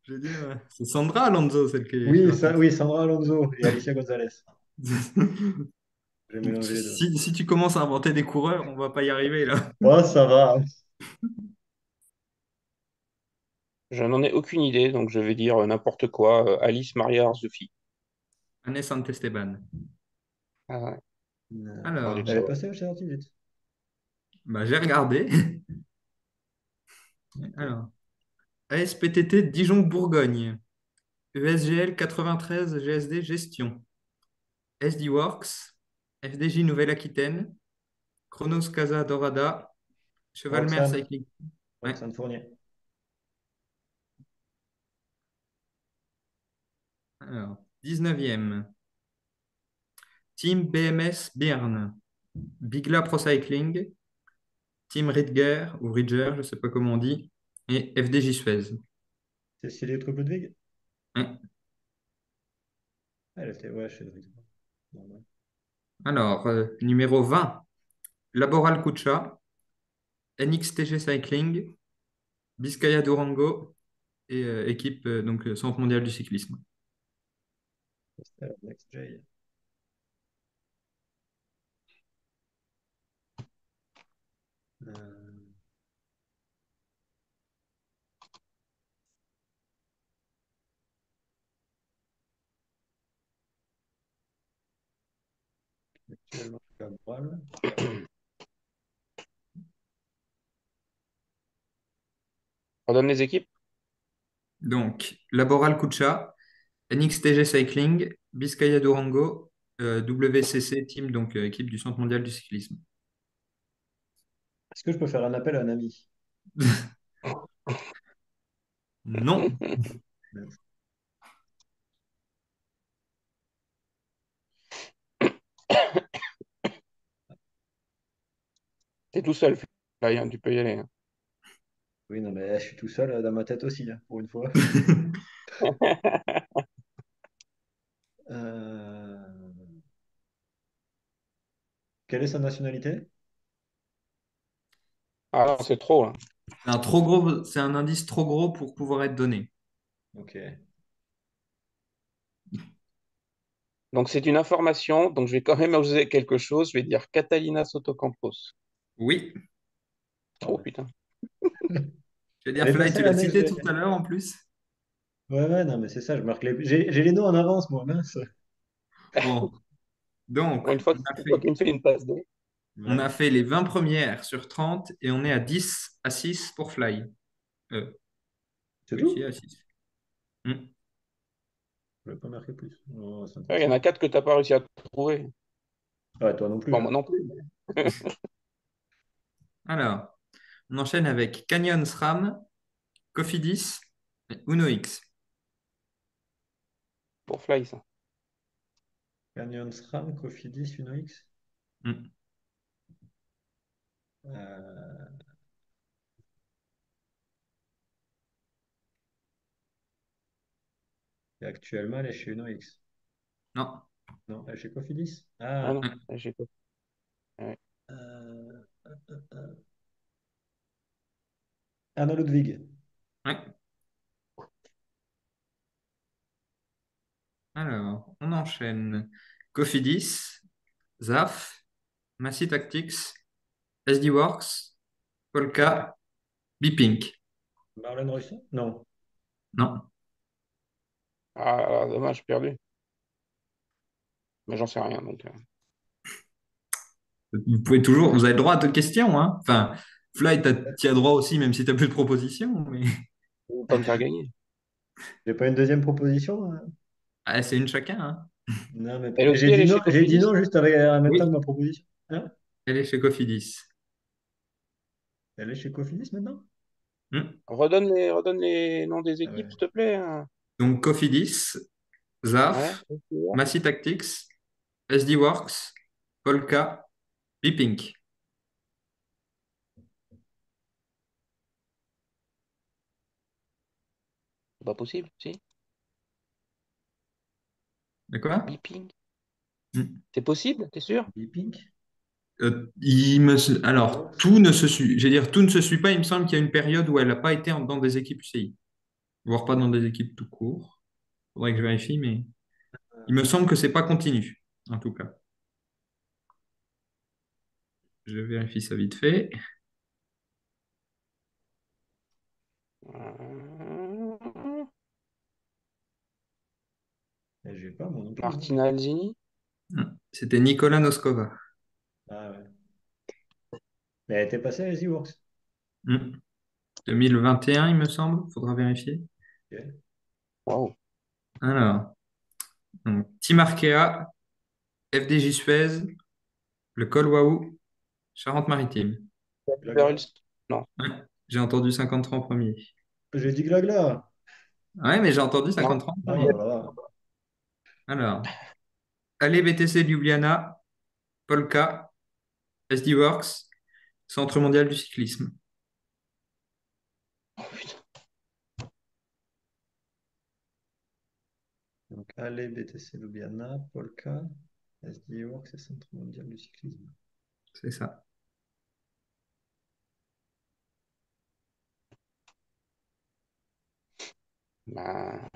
Je veux dire, c'est Sandra Alonso, celle qui est chez Oui, Rapid. oui, Sandra Alonso et Alicia Gonzalez. J'ai mélangé les deux. Si tu commences à inventer des coureurs, on va pas y arriver là. Oh, ça va. Je n'en ai aucune idée, donc je vais dire n'importe quoi. Alice Maria Arzoufi. Anne Santesteban. Ah ouais, j'aurais dû le Alors, Elle est savoir. passée chez Artivit. bah, j'ai regardé. Ok. Alors, ASPTT Dijon-Bourgogne. ESGL 93 GSD Gestion. SD Works. FDJ Nouvelle-Aquitaine. Chronos Casa Dorada. Chevalmer Roxane. Cycling. Ouais. Roxane Fournier. Alors, 19e. Team BMS Bern. Bigla Pro Cycling. Team Ridger, ou Ridger, je ne sais pas comment on dit. Et FDJ Suez. Cécilie Truc-Ludwig. Ouais. Elle était, ouais, chez Druid. Normal. Alors, numéro 20. Laboral Kucha. NXTG Cycling. Biscaya Durango. Et équipe, donc Centre mondial du cyclisme. C'était Next J. Euh, Actuellement, Cabral. On donne les équipes? Donc, Laboral Kucha. NXTG Cycling. Biscaya Durango. WCC Team, donc équipe du Centre mondial du cyclisme. Est-ce que je peux faire un appel à un ami? Non. Mince. T'es tout seul, Fly, hein, tu peux y aller, hein. Oui, non, mais je suis tout seul dans ma tête aussi, hein, pour une fois. Euh, Quelle est sa nationalité? Ah non, c'est trop, là. C'est un indice trop gros pour pouvoir être donné. Ok. Donc c'est une information, donc je vais quand même oser quelque chose. Je vais dire Catalina Sotocampos. Ah Oh ouais. putain. Je veux Elle dire, est Fly, passée tu la l'as neige. cité tout à l'heure en plus. Ouais, ouais, non, mais c'est ça, je marque les. J'ai les noms en avance, moi, mince. Bon, donc, Bon, une fois qu'il me fait une passe D. on a Ouais, fait les 20 premières sur 30 et on est à 10 à 6 pour Fly. Euh, c'est oui, si, tout? à 6. Hmm. Je vais pas marquer plus. Oh, c'est Il y en intéressant. a quatre que tu n'as pas réussi à trouver. Ouais, toi non plus, Bon, hein. moi non plus. Alors, on enchaîne avec Canyon SRAM, Cofidis et Uno X. Pour Fly, ça. Canyon SRAM, Cofidis, Uno X. Hmm. Euh, et actuellement, elle est chez Uno X. Non. Non, elle est chez Cofidis. Ah Ah, non, Ouais. j'ai pas. Ouais. euh, Anna Ludwig. Ouais. Alors, on enchaîne. Cofidis, ZAF, Massy Tactics, SD Works, Polka, Bpink. Marlène Royston? Non. Non. Ah, dommage, perdu. Mais j'en sais rien, donc Vous pouvez toujours, vous avez le droit à toute question, hein. Enfin, Fly, tu as droit aussi, même si tu n'as plus de propositions. Mais vous pouvez pas me faire gagner. J'ai pas une deuxième proposition, hein? ah, c'est une chacun, hein. Non, mais Elle aussi, elle est chez j'ai dit Cofidis? non juste avec, en même temps que Oui, ma proposition. Hein? elle est chez Cofidis. Elle est chez Cofidis maintenant? Hmm. Redonne les noms des Ah équipes, ouais. s'il te plaît, hein. Donc, Cofidis, Ouais, ZAF, ok. Massy Tactics, SD Works, Polka, Bpink. C'est pas possible, si. De quoi? Beeping. Hmm. C'est possible, t'es sûr? Pink? Alors, tout ne se suit. Je veux dire, tout ne se suit pas. Il me semble qu'il y a une période où elle n'a pas été dans des équipes UCI, voire pas dans des équipes tout court. Faudrait que je vérifie, mais il me semble que c'est pas continu, en tout cas. Je vérifie ça vite fait. Euh, J'ai pas moi non plus, hein. Martina Alzini? C'était Nicolas Noskova. Ah ouais. Mais elle était passée à EasyWorks. Hmm. 2021, il me semble. Faudra vérifier. Ok. Waouh. Alors, donc, Team Arkea, FDJ Suez, le Col Wahou, Charente-Maritime. Glagla. Beryl- Non, Ouais, j'ai entendu 53 en premier. J'ai dit Glagla. Ouais, mais j'ai entendu non. 53 en Oh premier. là là. Alors, Allez BTC Ljubljana, Polka, SD Works, Centre mondial du cyclisme. Oh, putain. Donc, allez, BTC Ljubljana, Polka, SD Works et Centre mondial du cyclisme. C'est ça. Bah,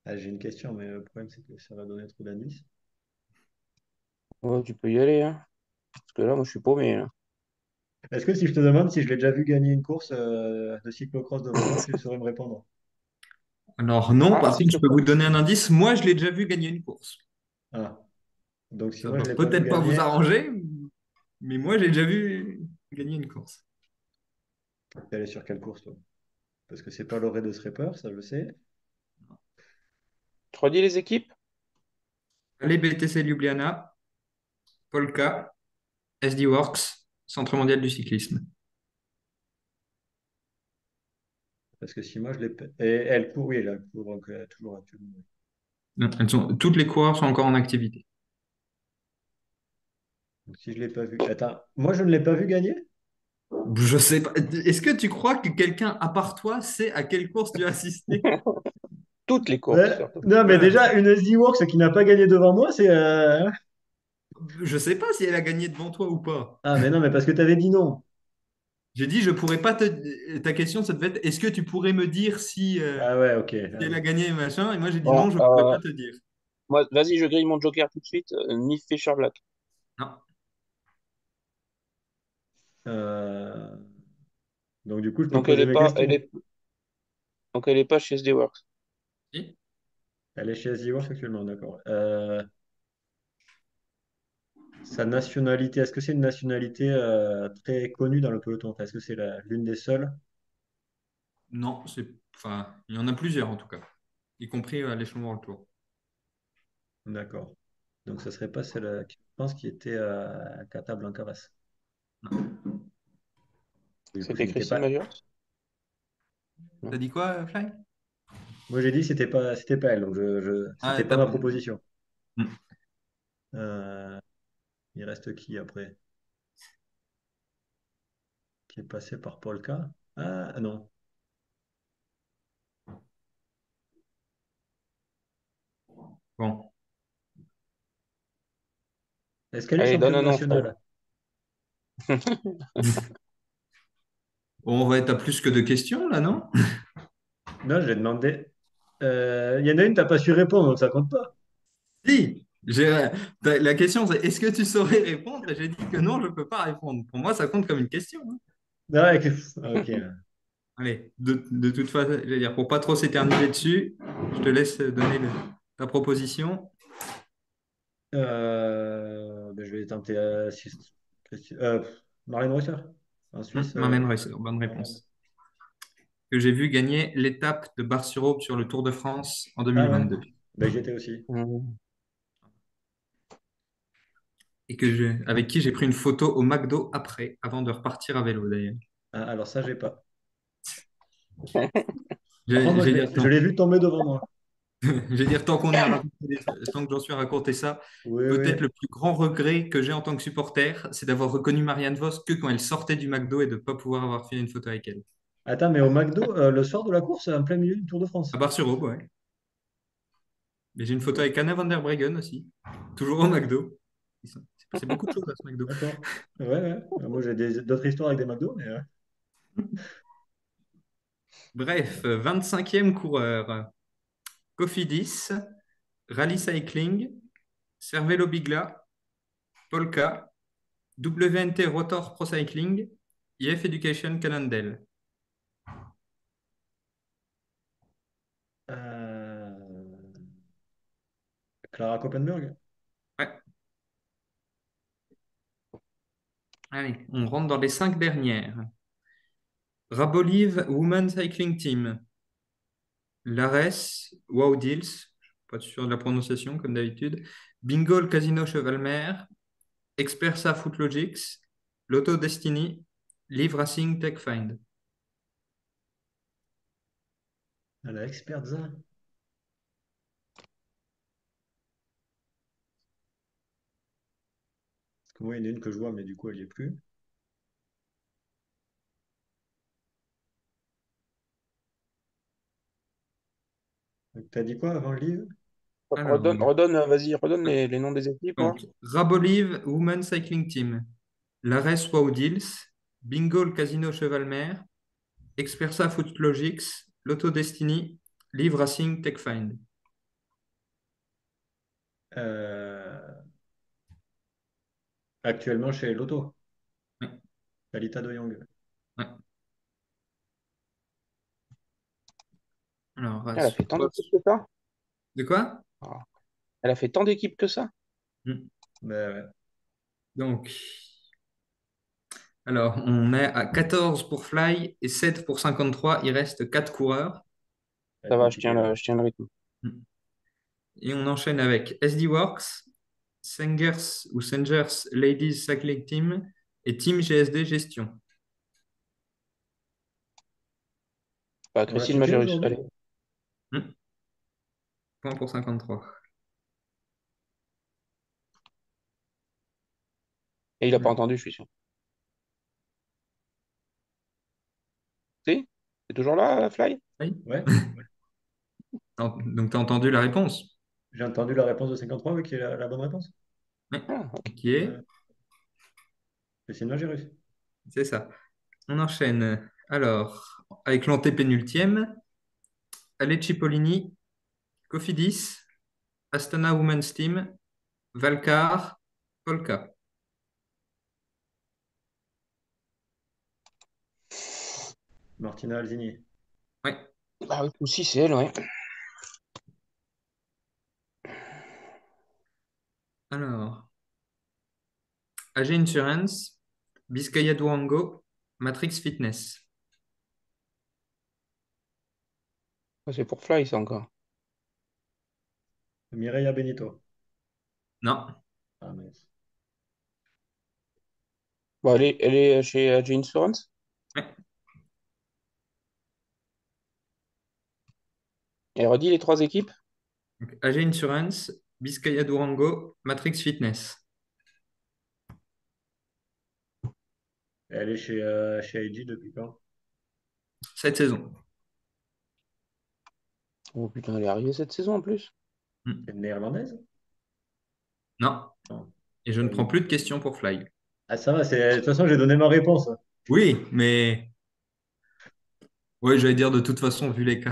Ah, j'ai une question, mais le problème, c'est que ça va donner trop d'indices. ouais, tu peux y aller, hein. Parce que là, moi, je suis paumé, là. Est-ce que si je te demande si je l'ai déjà vu gagner une course de cyclocross devant moi, tu saurais me répondre? Alors non, Ah, par contre, je peux vous cyclocross. donner un indice. Moi, je l'ai déjà vu gagner une course. Ah, donc si Ça moi va je ne l'ai pas vu peut-être pas vous gagner, arranger, mais moi, j'ai déjà vu gagner une course. elle est sur quelle course, toi? Parce que c'est pas l'orée de Scraper, ça je sais. Tu redis les équipes? Allez BTC Ljubljana, Polka, SD Works, Centre mondial du cyclisme. Parce que si moi je l'ai pas. Et elle court, oui, elle court donc, toujours actuellement. Non, toutes les coureurs sont encore en activité. Donc si je l'ai pas vu. Attends, moi je ne l'ai pas vu gagner? Je sais pas. Est-ce que tu crois que quelqu'un, à part toi, sait à quelle course tu as assisté? Toutes les courses, Ouais. surtout. Non, mais Voilà. déjà, une SD-Works qui n'a pas gagné devant moi, c'est. Je sais pas si elle a gagné devant toi ou pas. Ah, mais non, mais parce que tu avais dit non. J'ai dit, je pourrais pas te. Ta question, ça devait être, est-ce que tu pourrais me dire Ah ouais, ok. si Ah elle a oui. gagné, machin? Et moi, j'ai dit Bon, non, je pourrais pas te dire. moi, vas-y, je grille mon joker tout de suite. Nif Fischer Black. Non. Euh, donc du coup, je peux Donc poser mes questions. elle est pas chez SD-Works. Si. Elle est chez SD Works actuellement, d'accord. Sa nationalité, est-ce que c'est une nationalité très connue dans le peloton? Enfin, est-ce que c'est l'une des seules? Non, enfin, il y en a plusieurs en tout cas, y compris à l'échelon World Tour. D'accord. Donc, ce serait pas celle qui, je pense, qui était à Casablanca. Du coup, je C'était n'étais Christine pas. Majors? T'as Non. dit quoi, Fly? Moi, j'ai dit que c'était pas elle, donc Ah, c'était pas ma proposition. Hmm. Euh, il reste qui après? Qui est passé par Polka? Ah non. Bon. Est-ce qu'elle est Allez, donne championne un nom, Fly. nationale? Bon, on va être à plus que deux questions là, non? Non, je l'ai demandé. Il y en a une, t'as pas su répondre, donc ça compte pas. Si, la question c'est est-ce que tu saurais répondre? Et j'ai dit que non, je ne peux pas répondre. Pour moi, ça compte comme une question, hein. Ah, ok. Ok. Allez, de toute façon, je veux dire, pour pas trop s'éterniser dessus, je te laisse donner ta proposition. Ben, je vais tenter Marlène Reusser en Suisse. Marlène Reusser, bonne Ouais. réponse. Que j'ai vu gagner l'étape de Bar-sur-Aube sur le Tour de France en Ah ouais, 2022. ben, j'y étais aussi. Hmm. Et avec qui j'ai pris une photo au McDo après, avant de repartir à vélo d'ailleurs. Ah, alors ça, j'ai pas. Par contre, Je moi, vais dire, je tant, l'ai vu tomber devant moi. je vais dire, tant qu'on est à tant que j'en suis à raconter ça, Oui, peut-être oui. le plus grand regret que j'ai en tant que supporter, c'est d'avoir reconnu Marianne Vos que quand elle sortait du McDo et de ne pas pouvoir avoir fait une photo avec elle. Attends, mais au McDo, le soir de la course, en plein milieu du Tour de À France. Bar-sur-Aube, ouais. Mais j'ai une photo Ok, avec Anna van der Breggen aussi, toujours au McDo. C'est beaucoup de choses à ce McDo. d'accord. Ouais, ouais. Moi, j'ai d'autres histoires avec des McDo, mais Bref, 25e coureur. Cofidis, Rally Cycling, Cervelo Bigla, Polka, WNT Rotor Pro Cycling, IF Education Cannondale. euh, Clara Koppenberg. Ouais. Allez, on rentre dans les 5 dernières. Rabolive Women Cycling Team, Lares, Wow Deals, pas sûr de la prononciation comme d'habitude, Bingo le Casino Chevalmer, Expersa Footlogics, Lotto Destiny, Live Racing Tech Find. Elle a expert ça. Parce que moi, il y en a une que je vois, mais du coup, elle y est plus. Donc, t'as dit quoi avant le livre? Alors, Vas-y, redonne les noms des équipes, voir. donc, Rabolive Women Cycling Team, Lares Wow Deals, Bingo le Casino Chevalmer, Expersa Footlogics, Lotto Destiny, Live Racing Tech Find. Euh, Actuellement chez Lotto, Ouais, Kalita de Jong. ouais. Alors, Elle a fait tant d'équipes que ça? de quoi? Ah. Elle a fait tant d'équipes que ça? Hmm. Ben ouais. Donc, alors, on est à 14 pour Fly et 7 pour 53. Il reste 4 coureurs. Ça va Ça être va, compliqué là. je tiens le rythme. Hmm. Et on enchaîne avec SD Works, Sengers ou Sengers Ladies Cycling Team et Team GSD Gestion. Bah, On l'a Christine cité Majerus, allez. aujourd'hui? Hmm. Point pour 53. Et il a pas Hmm. entendu, je suis sûr. Si? C'est toujours là, Fly? Oui. Ouais. Donc, tu as entendu la réponse? J'ai entendu la réponse de 53, oui, qui est la bonne réponse. Oui. Ah, ok. Qui est? Ouais. C'est une Magérus. C'est ça. On enchaîne. Alors, avec l'antépénultième, Ale Cipollini, Cofidis, Astana Women's Team, Valcar, Polka. Martina Alzini. Ouais. Bah oui, aussi c'est elle, ouais. Alors, AG Insurance, Biscaya Durango, Matrix Fitness. Ça, c'est pour Fly, ça encore. Mireia Benito. Non. Ah, mince. Bon, elle est chez AG Insurance. Ouais. Et redit les trois équipes. Donc, AG Insurance, Biscaya Durango, Matrix Fitness. Elle est chez IG depuis quand? Cette saison. Oh putain, elle est arrivée cette saison en plus. Hmm. C'est une néerlandaise? Non. Non. Et je ne prends plus de questions pour Fly. Ah, ça va, de toute façon, j'ai donné ma réponse. Oui, mais ouais, j'allais dire de toute façon, vu les cas.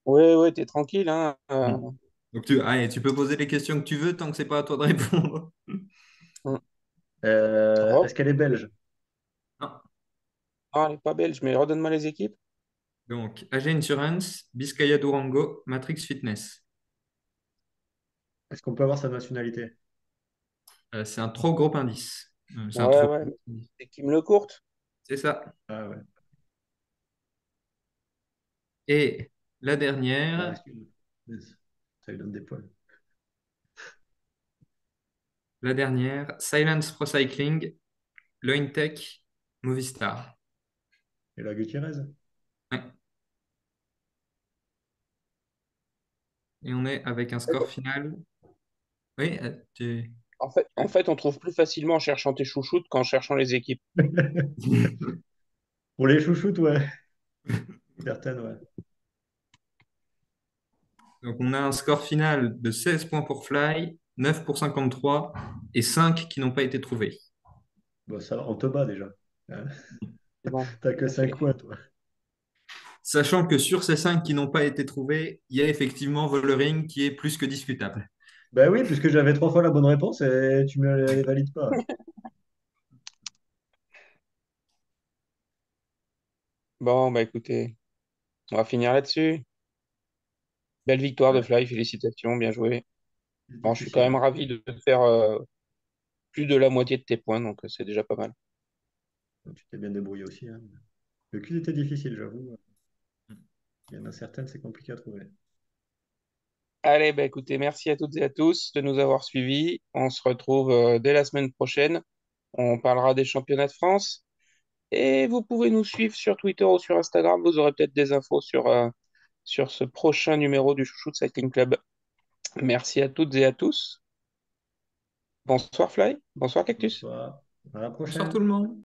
Ouais, ouais, t'es tranquille, hein. Hmm. Donc allez, tu peux poser les questions que tu veux tant que c'est pas à toi de répondre. Mm. Oh, Est-ce qu'elle est belge? Non. ah, elle est pas belge, mais redonne-moi les équipes. Donc, AG Insurance, Biscaya Durango, Matrix Fitness. Est-ce qu'on peut avoir sa nationalité? C'est un trop gros indice. C'est un Ouais, trop ouais, gros mais indice. c'est Kim Lecourte. C'est ça. Ah ouais. Et la Il en dernière, reste une. Mince. Ça lui donne des poils. la dernière, Silence Pro Cycling, Lointech, Movistar. Et la Gutiérrez? Ouais. Et on est avec un score final. Oui, En fait, on trouve plus facilement en cherchant tes chouchoutes qu'en cherchant les équipes. Pour les chouchoutes, ouais. Certaines, ouais. Donc on a un score final de 16 points pour Fly, 9 pour 53 et 5 qui n'ont pas été trouvés. Bon, ça va, on te bat déjà. Hein. C'est bon, T'as que ça 5 fait. points, toi. Sachant que sur ces 5 qui n'ont pas été trouvés, il y a effectivement Vollering qui est plus que discutable. Ben oui, puisque j'avais 3 fois la bonne réponse et tu me les valides pas. Bon, bah écoutez, on va finir là-dessus. Belle victoire de Ouais, Fly, félicitations, bien joué. c'est Bon, je suis quand même difficile. ravi de faire plus de la moitié de tes points, donc c'est déjà pas mal. Donc, tu t'es bien débrouillé aussi. Hein. Le quiz était difficile, j'avoue. Il y en a certaines, c'est compliqué à trouver. Allez, bah écoutez, merci à toutes et à tous de nous avoir suivis. On se retrouve dès la semaine prochaine. On parlera des championnats de France. Et vous pouvez nous suivre sur Twitter ou sur Instagram. Vous aurez peut-être des infos sur ce prochain numéro du Chouchou de Cycling Club. Merci à toutes et à tous. Bonsoir Fly. Bonsoir Cactus. Bonsoir. À la Bonsoir tout prochaine. le monde.